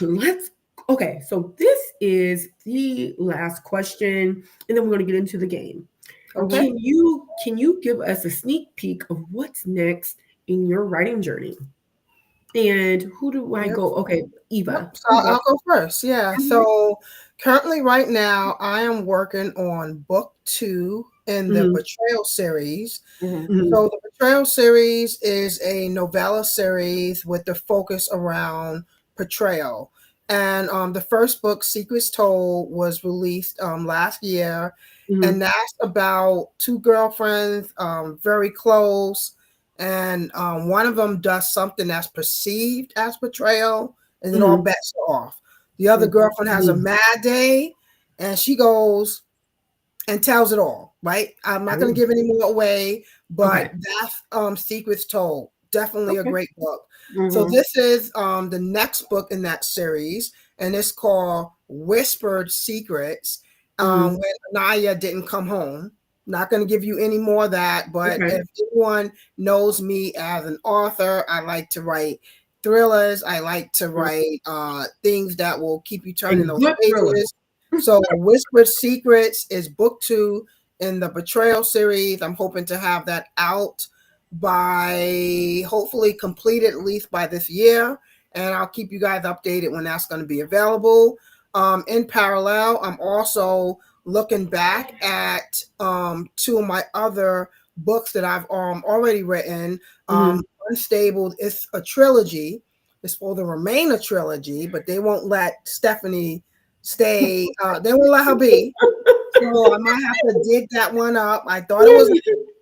Let's okay. So this is the last question, and then we're gonna get into the game. Okay. Mhm. Can you give us a sneak peek of what's next in your writing journey? And who do I Yep. go? Okay, Yep. Eva. So You I'll go. go first. Yeah. Mhm. So currently, right now, I am working on book 2 in the Mhm. Betrayal series. Mhm. Mhm. So the Betrayal series is a novella series with the focus around betrayal. And the first book, Secrets Told, was released last year. And Mhm. that's about two girlfriends, very close. And one of them does something that's perceived as betrayal, and then all Mhm. bets are off. The other girlfriend has a Mhm. mad day, and she goes and tells it all, right? I'm not going to Oh, give any more away, but okay. that's Secrets Told. Definitely a Okay. great book. So Mhm. this is the next book in that series, and it's called Whispered Secrets. Mhm. When Anaya didn't come home. Not going to give you any more of that, but Okay. if anyone knows me as an author, I like to write thrillers. I like to Mhm. write things that will keep you turning And those good thriller. pages. So, Whispered Secrets is book 2 in the Betrayal series. I'm hoping to have that out by hopefully completed at least by this year. And I'll keep you guys updated when that's going to be available. In parallel, I'm also looking back at two of my other books that I've already written. Mhm. Unstable, it's a trilogy. It's supposed to remain a trilogy, but they won't let Stephanie stay. They won't let her be. So I might have to dig that one up. I thought it was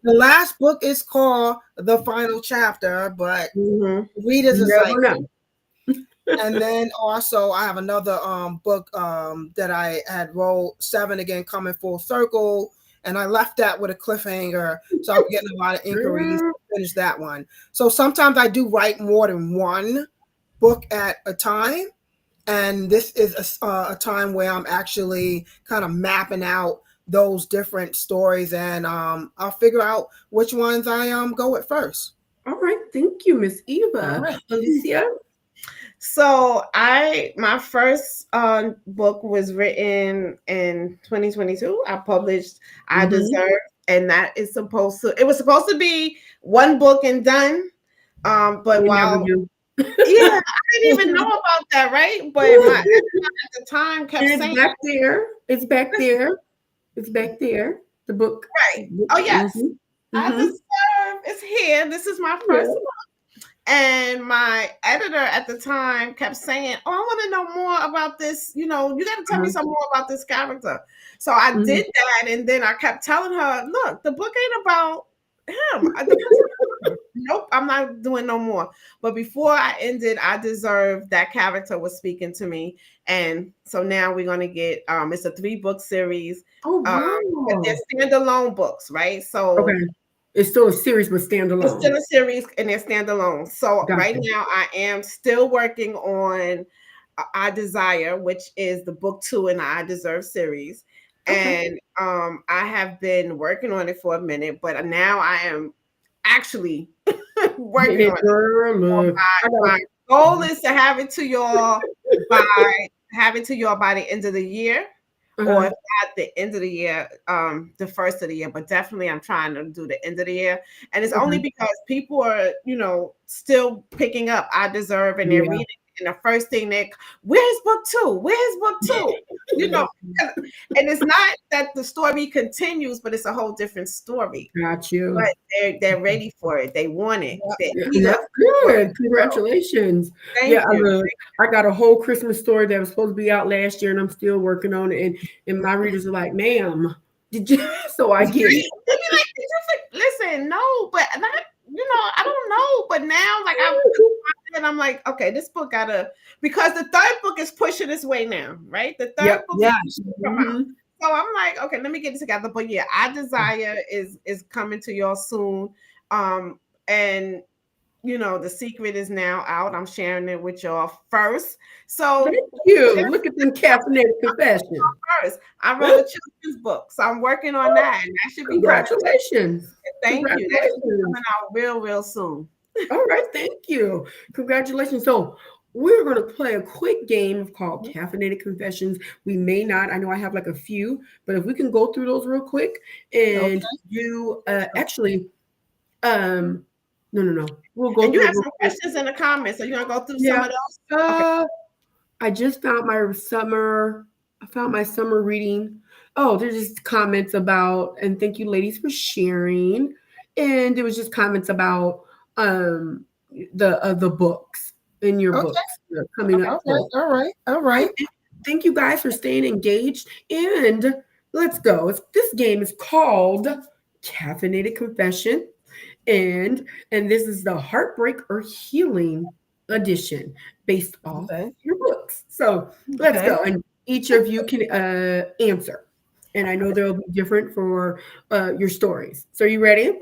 the last book is called The Final Chapter, but Mhm. readers You is like, never know. and then also I have another book that I had wrote, Seven Again Coming Full Circle, and I left that with a cliffhanger. So I'm getting a lot of inquiries Girl. to finish that one. So sometimes I do write more than one book at a time. And this is a time where I'm actually kind of mapping out those different stories, and I'll figure out which ones I go with first. All right. Thank you, Miss All Eva. right. Alicia. So my first book was written in 2022. I published I Mhm. Deserve, and that is supposed to it was supposed to be one book and done. But You never while do. yeah, I didn't even know about that, right? But my editor at the time kept And it's saying, back there. It's back there. It's back there. The book. right, oh yes, Mhm. I Mhm. deserve it's here. This is my Yeah. first. And my editor at the time kept saying, "Oh, I want to know more about this. You know, you got to tell me Uh-huh. some more about this character." So I Mhm. did that, and then I kept telling her, "Look, the book ain't about him. The book's about her. Nope, I'm not doing no more." But before I ended, I deserved that character was speaking to me, and so now we're gonna get. It's a 3 book series, Oh um, but wow. they're standalone books, right? So Okay. It's still a series, but it's standalone. still a series and they're standalone. So right Gotcha. now I am still working on I Desire, which is the book 2 in the I Deserve series. Okay. And I have been working on it for a minute, but now I am actually working Getting on it, it. girl. So Look, I my got. goal is to by have it to y'all by the end of the year, or Uh-huh. if at the end of the year, the first of the year, but definitely I'm trying to do the end of the year. And it's only Okay. because people are, still picking up I Deserve and they're Yeah. reading. And the first thing where's book 2? Where's book 2? You know, and it's not that the story continues, but it's a whole different story. Got But you. they're ready for it. They want it. They're Yeah, and eager that's for it. good. So Congratulations. Yeah, thank I you. look. I got a whole Christmas story that was supposed to be out last year, and I'm still working on it. And my readers are like, "Ma'am, did you?" So I get it. They be like, "Did you listen, no, but not, I don't know." But now, like and I'm like, okay, this book gotta because the third book is pushing its way now, right? The third Yep. book is Yes. pushing to come out. Mhm. So I'm like, okay, let me get it together. But yeah, I Desire is coming to y'all soon. And the secret is now out. I'm sharing it with y'all first. So Thank you. Look at them caffeinated confessions. first, I wrote a children's book. So I'm working on that, and that should be coming. Congratulations. Thank you. That should be Congratulations. coming out real, real soon. All right, thank you. Congratulations. So we're going to play a quick game called Caffeinated Confessions. We may not, I know I have like a few, but if we can go through those real quick Okay. and you actually, um, no. We'll go And you through it have real some quick. questions in the comments. So you want to go through some Yeah. of those? Okay. Uh, I just found my summer reading. Oh, there's just comments about, and thank you, ladies, for sharing. And there was just comments about um the books in your Okay, books, the coming up okay, book. all right, all right. Right. Thank you guys for staying engaged. And let's go. This game is called Caffeinated Confession. And and this is the Heartbreak or Healing edition based off Okay, your books. So let's okay, go. And each of you can answer. And I know they'll be different for your stories. So are you ready?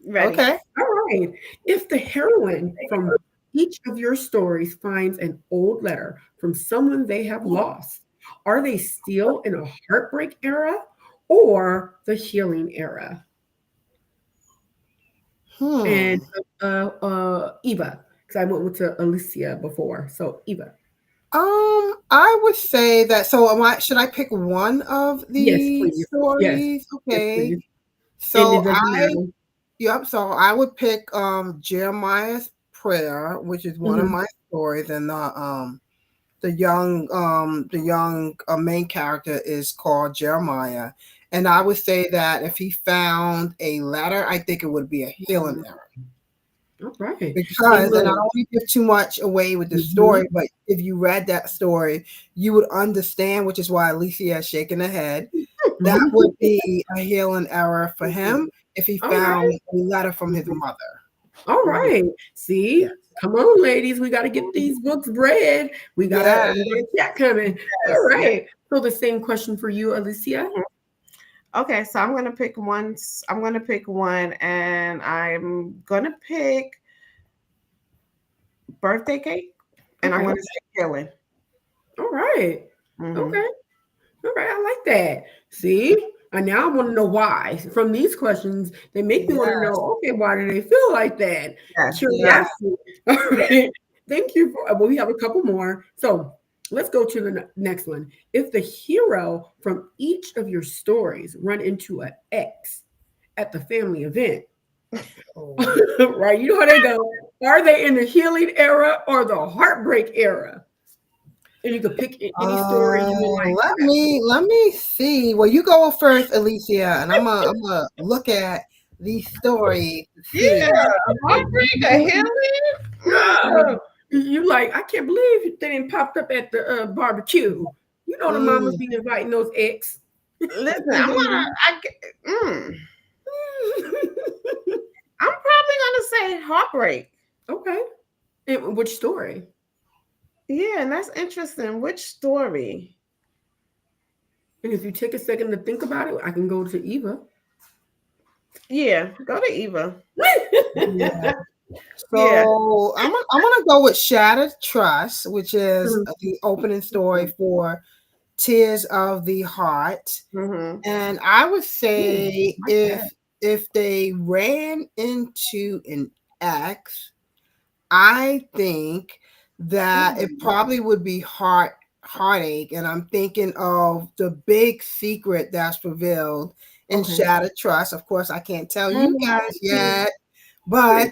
Ready. okay. All right. If the heroine from each of your stories finds an old letter from someone they have lost, are they still in a heartbreak era or the healing era? And Hmm. Eva, because I went with to Alicia before. So Eva, I would say that. So, should I pick one of yes, the please. Yes, stories? yes, Okay. please. And it So doesn't matter. yep. So I would pick Jeremiah's prayer, which is one of Mhm. my stories, and the young main character is called Jeremiah. And I would say that if he found a letter, I think it would be a healing Mhm. error. All right. See, Because, and I look. don't want to give too much away with the Mhm. story, but if you read that story, you would understand, which is why Alicia is shaking her head. That would be a healing error for him if he All right. found a letter from his mother. All Mhm. right. See, Yes. come on, ladies. We got to get these books read. Yes. We got a chat coming. All Yes. Yes. right. So the same question for you, Alicia. Mhm. Okay, so I'm gonna pick one. I'm gonna pick one, and I'm gonna pick birthday cake, and I'm Okay. gonna say killing. All right. Hmm. Okay. All right. I like that. See, and now I want to know why. From these questions, they make me want to Yes. know. Okay, why do they feel like that? Yes, yes. Curiosity. All right. Thank you for. Well, we have a couple more. So let's go to the next one. If the hero from each of your stories run into an ex at the family event, Oh. right? You know how they go. Are they in the healing era or the heartbreak era? And you could pick any story you would like. Let me see. Well, you go first, Alicia, and I'm gonna look at these stories to Yeah, see. heartbreak, a healing. Yeah. You like, I can't believe they didn't popped up at the barbecue. You know the mamas Mm. be inviting those ex. Listen, I'm gonna. I'm probably gonna say heartbreak. Okay. And which story? Yeah, and that's interesting. Which story? And if you take a second to think about it, I can go to Eva. Yeah, go to Eva. Yeah. Yeah. So I'm gonna go with Shattered Trust, which is Mhm. the opening story for Tears of the Heart. Mm-hmm. And I would Ooh, say like if that. if they ran into an ex, I think that it Ooh. probably would be heartache. And I'm thinking of the big secret that's revealed in Okay. Shattered Trust. Of course, I can't tell you guys Mm. yet, but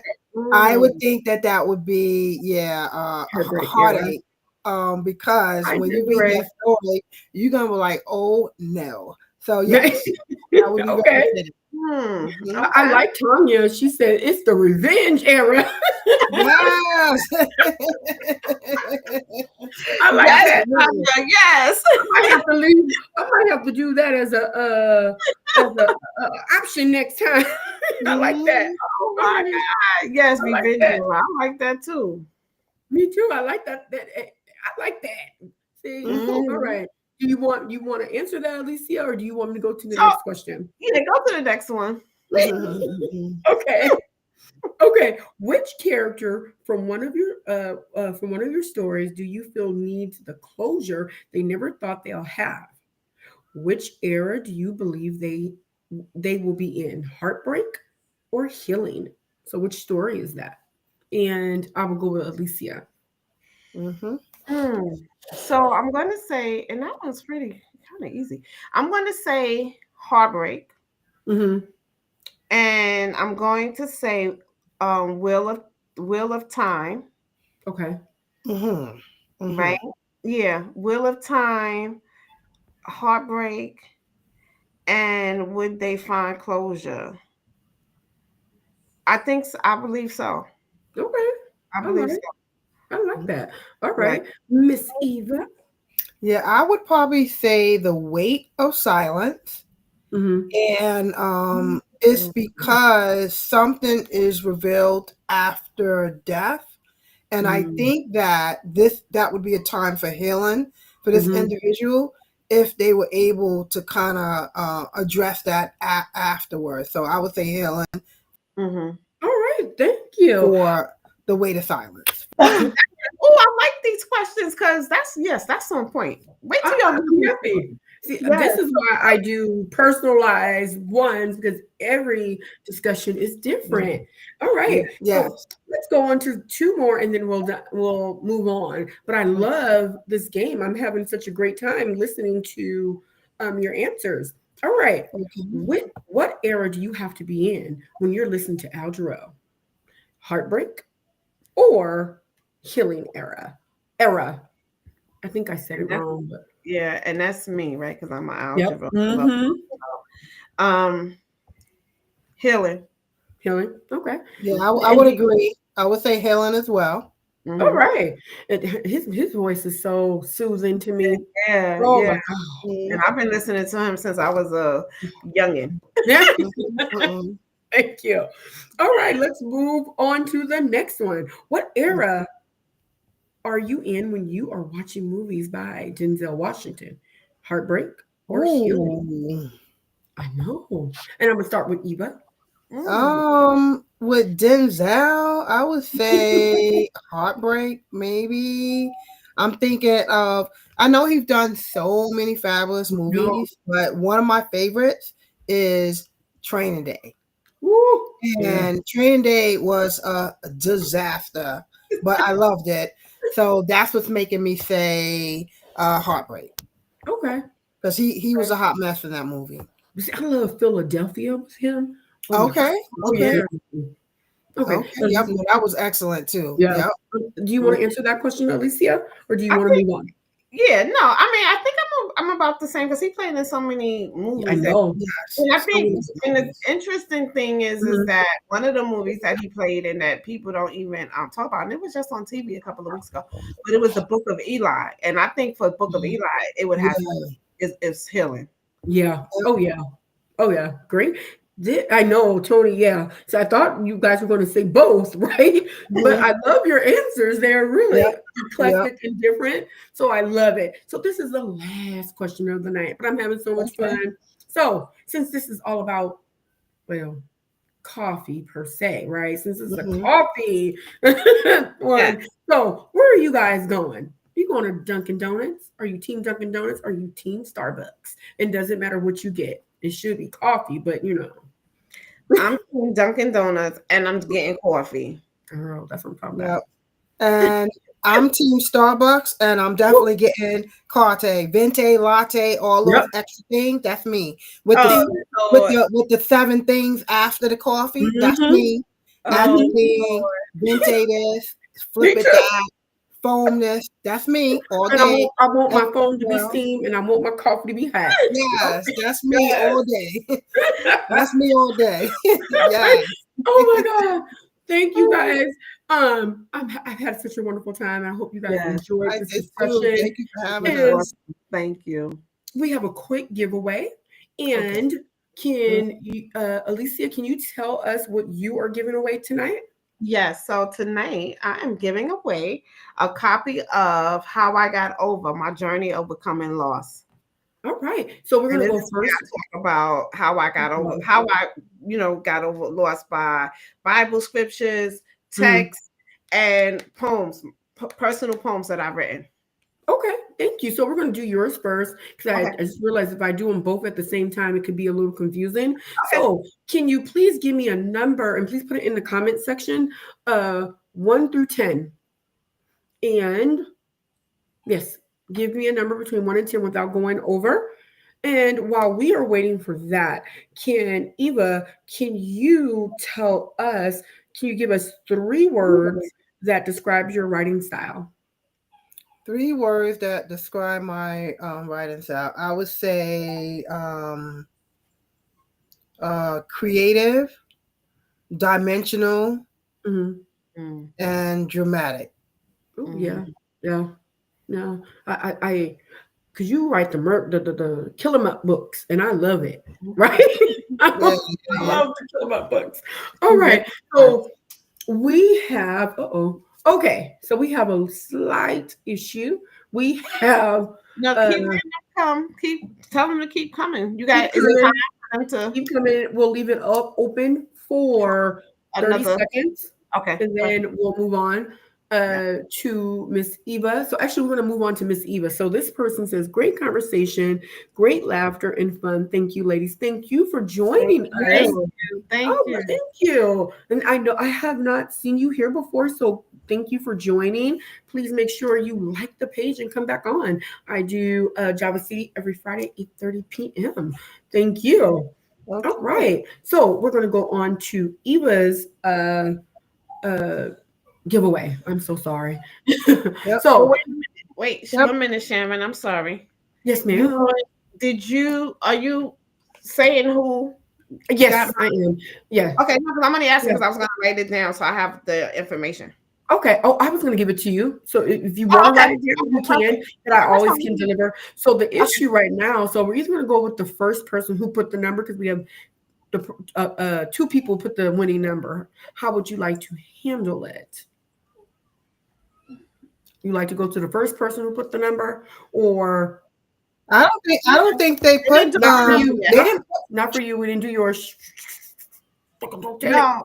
I would Mm. think that that would be, yeah, a Heartbreak era. heartache. Because I when you read disagree. that story, you're gonna be like, oh no. So yes, that would be very Okay. fitting. Hmm. Mhm. I Okay. like Tanya. She said it's the revenge era. Yes. I like Yes, that. Absolutely. Tanya, yes. I might have to leave. I might have to do that as a option next time. I like that. Mhm. Oh All my right. God. Yes, I like revenge. that. I like that too. Me too. I like that. I like that. See. All Mhm. right. Do you want to answer that, Alicia, or do you want me to go to the So next question? yeah, go to the next one. Mhm. Okay. Okay. Which character from one of your stories do you feel needs the closure they never thought they'll have? Which era do you believe they will be in? Heartbreak or healing? So which story is that? And I will go with Alicia. Mhm. Hmm. So I'm gonna say, and that one's pretty kind of easy. I'm gonna say heartbreak, Hmm. and I'm going to say Wheel of Time, Mhm. Okay. Mhm. right? Mhm. Yeah, Wheel of Time, heartbreak, And would they find closure? I think I believe so. Okay. I All believe right. so. I like that. All Yeah. right. Miss Eva. Yeah, I would probably say The Weight of Silence. Mm-hmm. And it's because something is revealed after death. And I think that that would be a time for healing for this Mm-hmm. individual if they were able to kind of address that afterwards. So I would say healing Mm-hmm. All right. Thank you. for The Weight of Silence. Um, Oh, I like these questions because that's on point. Wait till y'all I'm get happy. See, this yes. is why I do personalized ones because every discussion is different. All Yeah. right, so Yes. let's go on to two more, and then we'll move on. But I love this game. I'm having such a great time listening to your answers. All right, Okay. what era do you have to be in when you're listening to Al Jarreau? Heartbreak or healing era? I think I said And it that's wrong, but yeah, and that's me, right? Because I'm an yep. algebra. Mm-hmm. Um, healing. Healing. Okay. Yeah, I And would he, agree. I would say healing as well. all Mm-hmm. right. His voice is so soothing to me. Yeah, Oh yeah. my God. And I've been listening to him since I was a youngin. Yeah. Mhm. Thank you. All right, let's move on to the next one. What era are you in when you are watching movies by Denzel Washington? Heartbreak or healing? Ooh. I know. And I'm gonna start with Eva. Mm. With Denzel, I would say Heartbreak, maybe. I'm thinking of, I know he's done so many fabulous No. movies, but one of my favorites is Training Day. Woo. Yeah. And Training Day was a disaster, but I loved it. So that's what's making me say Heartbreak, Okay. because he was a hot mess in that movie. See, I love Philadelphia with him. Oh my God. Okay, Oh okay, yeah. Okay. okay. Yep, no, that was excellent too. Yeah. Yep. Do you want to answer that question, Alicia, or do you I want to think, move on? yeah, no, I mean, I think I'm about the same because he played in so many I movies that, know. Yes, and I so think, many and the movies. interesting thing is Mhm. that one of the movies that he played in that people don't even talk about, and it was just on TV a couple of weeks ago, but it was the Book of Eli, and I think for Book of Eli, it would have Yeah, is healing. Yeah. Oh yeah. Oh yeah. Great. I know, Tony. Yeah. So I thought you guys were going to say both, right? But mhm, I love your answers. They're really yep, yep. eclectic and different. So I love it. So this is the last question of the night, but I'm having so much Okay. fun. So since this is all about, well, coffee per se, right? Since it's a Mhm. coffee Yeah, one. So where are you guys going? You going to Dunkin' Donuts? Are you team Dunkin' Donuts? Are you team Starbucks? It doesn't matter what you get. It should be coffee, but you know, I'm doing Dunkin' Donuts and I'm getting coffee. girl, that's what I'm talking about. Yep. And I'm team Starbucks, and I'm Woo. definitely getting Carte, Venti, Latte, all Yep. those extra things. That's me. With Oh the See? Lord. with the 7 things after the coffee. That's Mm-hmm. me. Oh Mm-hmm. Caffeine, Lord. Venti this, flip Me it too. that, foam this. That's me all And day. I want my Every phone to be girl. steamed and I want my coffee to be hot. Yes, Okay. that's me Yes. all day. That's me all day. Yes. Oh my God. Thank you guys. I've had such a wonderful time. I hope you guys Yes, enjoyed I this did too. discussion. Thank you for having you're And us. welcome. Thank you. we have a quick giveaway. Okay. And can you, Alicia, can you tell us what you are giving away tonight? Yes, so tonight I am giving away a copy of How I Got Over My Journey of Becoming Lost. All right. So we're And gonna this go is where I first. talk about how I got over, how I, got over lost by Bible scriptures, Mhm. texts, and poems, personal poems that I've written. Okay, thank you. So we're going to do yours first because Okay. I just realized if I do them both at the same time, it could be a little confusing. Okay. So can you please give me a number and please put it in the comment section, 1 through 10, and yes, give me a number between 1 and 10 without going over. And while we are waiting for that, Eva, can you tell us? Can you give us 3 words that describes your writing style? 3 words that describe my writing style. I would say creative, dimensional, Mm-hmm. and dramatic. Oh yeah, yeah, yeah. I because you write the Kill 'em Up books, and I love it. Right? Yeah, I yeah, love the Kill 'em Up books. All yeah. right, so we have. Okay, so we have a slight issue. We have No, uh keep letting them come. Keep tell them to keep coming. You keep got it's time coming. for them to Keep coming. We'll leave it up open for 30 another. seconds Okay. and then we'll move on Yeah. to Miss Eva. So actually, we're going to move on to Miss Eva. So this person says, "Great conversation, great laughter and fun. Thank you, ladies. Thank you for Thank joining Thank us. you. you. Thank Oh, you. thank you. And I know I have not seen you here before, so thank you for joining. Please make sure you like the page and come back on. I do Java City every Friday, 8:30 p.m. Thank you. All Okay. right. So we're going to go on to Eva's uh, giveaway. I'm so sorry. Yep. Oh, So, wait a minute. Wait, Yep. 1 minute, Sharon. I'm sorry. yes, You ma'am. going? Are you saying who got Yes, I am. Yeah. my? Okay, no, 'cause I'm only asking Yeah. because I was gonna write it down so I have the information. Okay. Oh, I was going to give it to you. So if you want Oh, to okay. write it down, you Okay, can. perfect. But I Okay, that's always fine. can deliver. So the Okay. issue right now. So we're either going to go with the first person who put the number because we have the two people put the winning number. How would you like to handle it? You like to go to the first person who put the number, or I don't think they They didn't put do not for my number you? yet. they Not didn't. not for you. We didn't do yours. Don't tell it. No,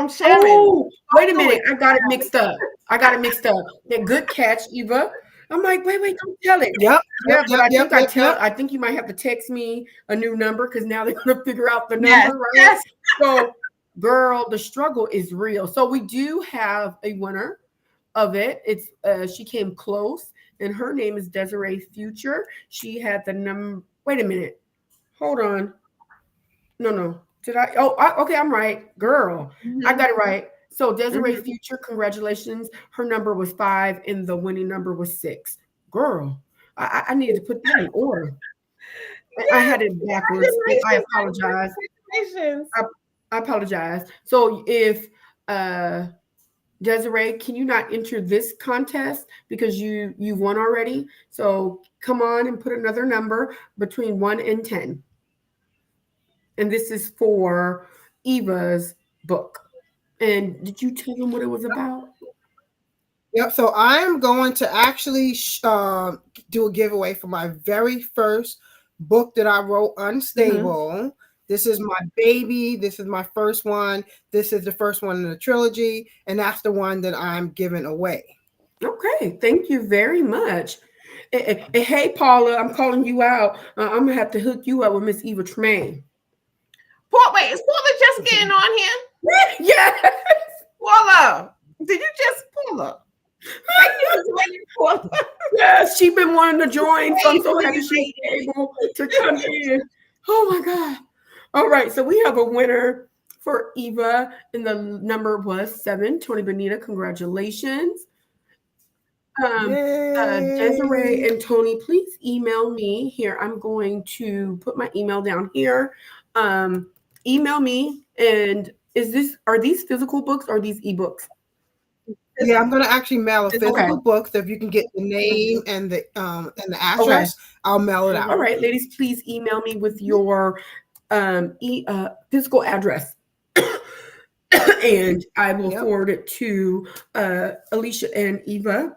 Sharon, Oh, wait a don't do minute. it. I got it mixed up. I got it mixed up. Yeah, good catch, Eva. I'm like, wait, don't tell it. Yep. Yep. Yeah, but Yep. Yep. Yep. Yep. I think you might have to text me a new number because now they're gonna figure out the Yes, number, right? yes. So, girl, the struggle is real. So we do have a winner of it. It's she came close, and her name is Desiree Future. She had the number. Wait a minute. Hold on. No. Did I? Oh, okay. I'm right, girl. I Mhm, got it right. So Desiree mhm. Future, congratulations. Her number was 5, and the winning number was 6. Girl, I needed to put that in order. I Yes, had it backwards, and I congratulations, apologize. congratulations. I, I apologize. So if uh Desiree, can you not enter this contest because you won already? So come on and put another number between 1 and 10. And this is for Eva's book. And did you tell them what it was about? Yep. So I am going to actually do a giveaway for my very first book that I wrote, Mhm. Unstable. This is my baby. This is my first one. This is the first one in the trilogy, and that's the one that I'm giving away. Okay, thank you very much. Hey, Paula, I'm calling you out. I'm gonna have to hook you up with Miss Eva Tremaine. Wait, is Paula just getting on here? Yes, Paula, did you just Paula? Thank you for joining, Paula. yes, she's been wanting to join, so I'm so Wait, happy she's able to come in. Oh my God. All right, so we have a winner for Eva, and the number was 7. Tony Benita, congratulations. Um, Desiree Yay! and Tony, please email me here. I'm going to put my email down here. Email me. And are these physical books or are these ebooks? Yeah, I'm gonna actually mail a Okay. physical book. So if you can get the name and the Okay. address, I'll mail it All out. Mhm. right, ladies, please email me with your physical address. And I will Yep. forward it to Alicia and Eva.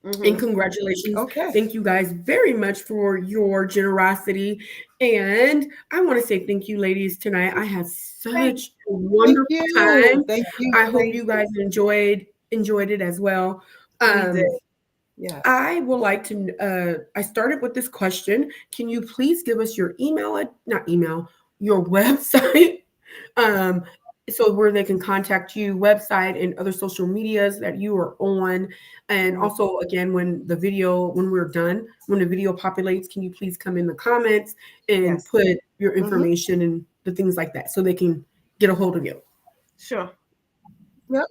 And Mhm. congratulations. Okay. Thank you guys very much for your generosity. And I want to say thank you, ladies, tonight. I had Thank such a Thank wonderful you. time. Thank you. I hope thank you guys enjoyed it as well. you. We did. Um, Yeah. I would like to I started with this question. Can you please give us your not email, your website? um, so where they can contact you, website and other social medias that you are on. And Mhm. also again, when we're done, when the video populates, can you please come in the comments and Yes. put your Mm-hmm. information and the things like that so they can get a hold of you. Sure.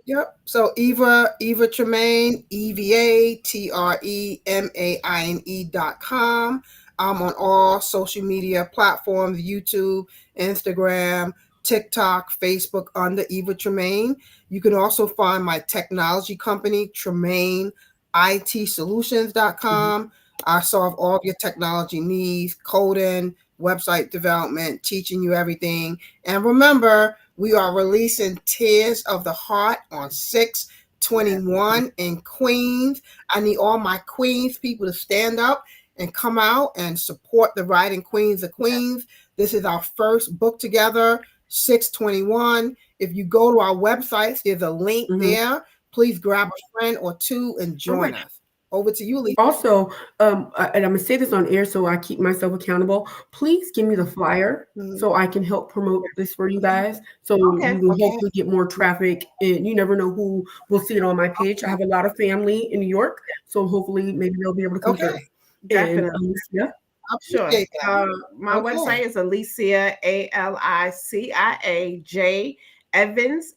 Yep. So Eva Tremaine, EVATREMAINE.com. I'm on all social media platforms: YouTube, Instagram, TikTok, Facebook, under Eva Tremaine. You can also find my technology company, Tremaine IT Mhm. Solutions.com. I solve all of your technology needs, coding, website development, teaching you everything. And remember, we are releasing Tears of the Heart on 6/21 in Queens. I need all my Queens people to stand up and come out and support the Writing Queens of Queens. This is our first book together, 6/21. If you go to our website, there's a link Mhm. there. Please grab a friend or two and All join right. us. Over to you, Lisa. Also, and I'm gonna say this on air so I keep myself accountable. Please give me the flyer Mhm. so I can help promote this for you guys. So Okay. you will Okay. hopefully get more traffic, and you never know who will see it on my page. I have a lot of family in New York, so hopefully maybe they'll be able to come Okay. through. And Definitely. Alicia, I Sure. appreciate that. My Okay. website is Alicia, ALICIA, Evans,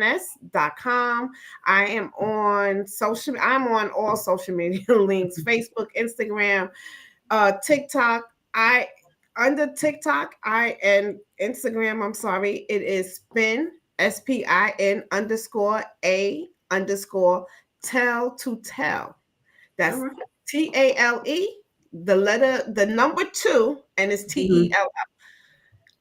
EVANS.com. I'm on all social media links, Facebook, Instagram, TikTok. I under TikTok, I and Instagram, I'm sorry, it is SPIN _A tell to tell. all That's right. TALE, the number two, and it's Mhm. TEL.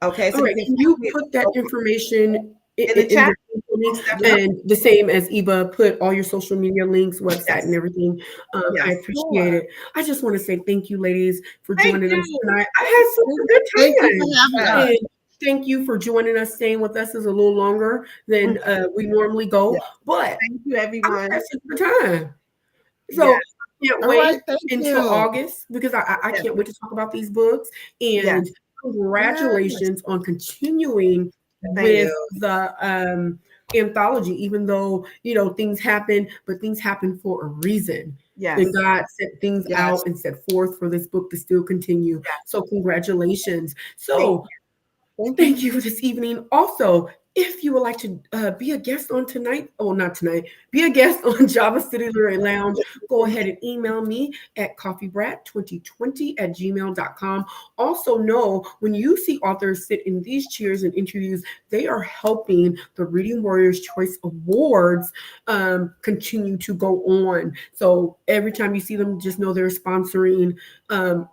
Okay, All so you right. can Can find you me put that information in the in chat. the thing for me? Most definitely. And the same as Eva, put all your social media links, website, and Yes. everything. I Yes. appreciate Sure. it. I just want to say thank you, ladies, for Thank joining us you. tonight. I had such a good Thank you for time. having Yes. us. And thank you for joining us, staying with us is a little longer than we normally go. Yeah. But Thank you, I everyone. had such a good time. Yes. So I can't All right. wait Thank until you. August because I Yes. can't wait to talk about these books. And Yes. Yes. congratulations on continuing Thank with you. the anthology, even though things happen, but things happen for a reason. And Yes. God set things Yes. out and set forth for this book to still continue. Yes. So congratulations. Thank So Thank you. thank you for this evening. Also, if you would like to be a guest on tonight, oh, not tonight, be a guest on Java City Literary Lounge, go ahead and email me at coffeebrat2020@gmail.com. Also, know when you see authors sit in these chairs and interviews, they are helping the Reading Warriors Choice Awards continue to go on. So every time you see them, just know they're um,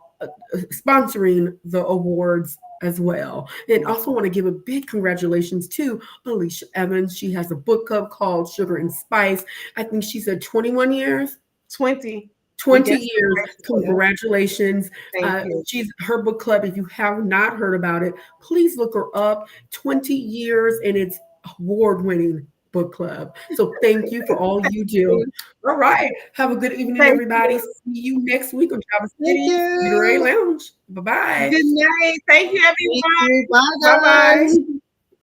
sponsoring the awards as well. And also want to give a big congratulations to Alicia Evans. She has a book club called Sugar and Spice. I think she said 21 years. 20. We 20 just years. Yeah. Congratulations. thank you. She's her book club. If you have not heard about it, please look her up. 20 years and it's award winning book club. So thank you for all you do. All right. Have a good evening, Thank everybody. you. See you next week on Travis Thank City Literary you. Lounge. Bye bye. Good night. Thank you, Thank everyone. you. Bye, Bye guys. bye.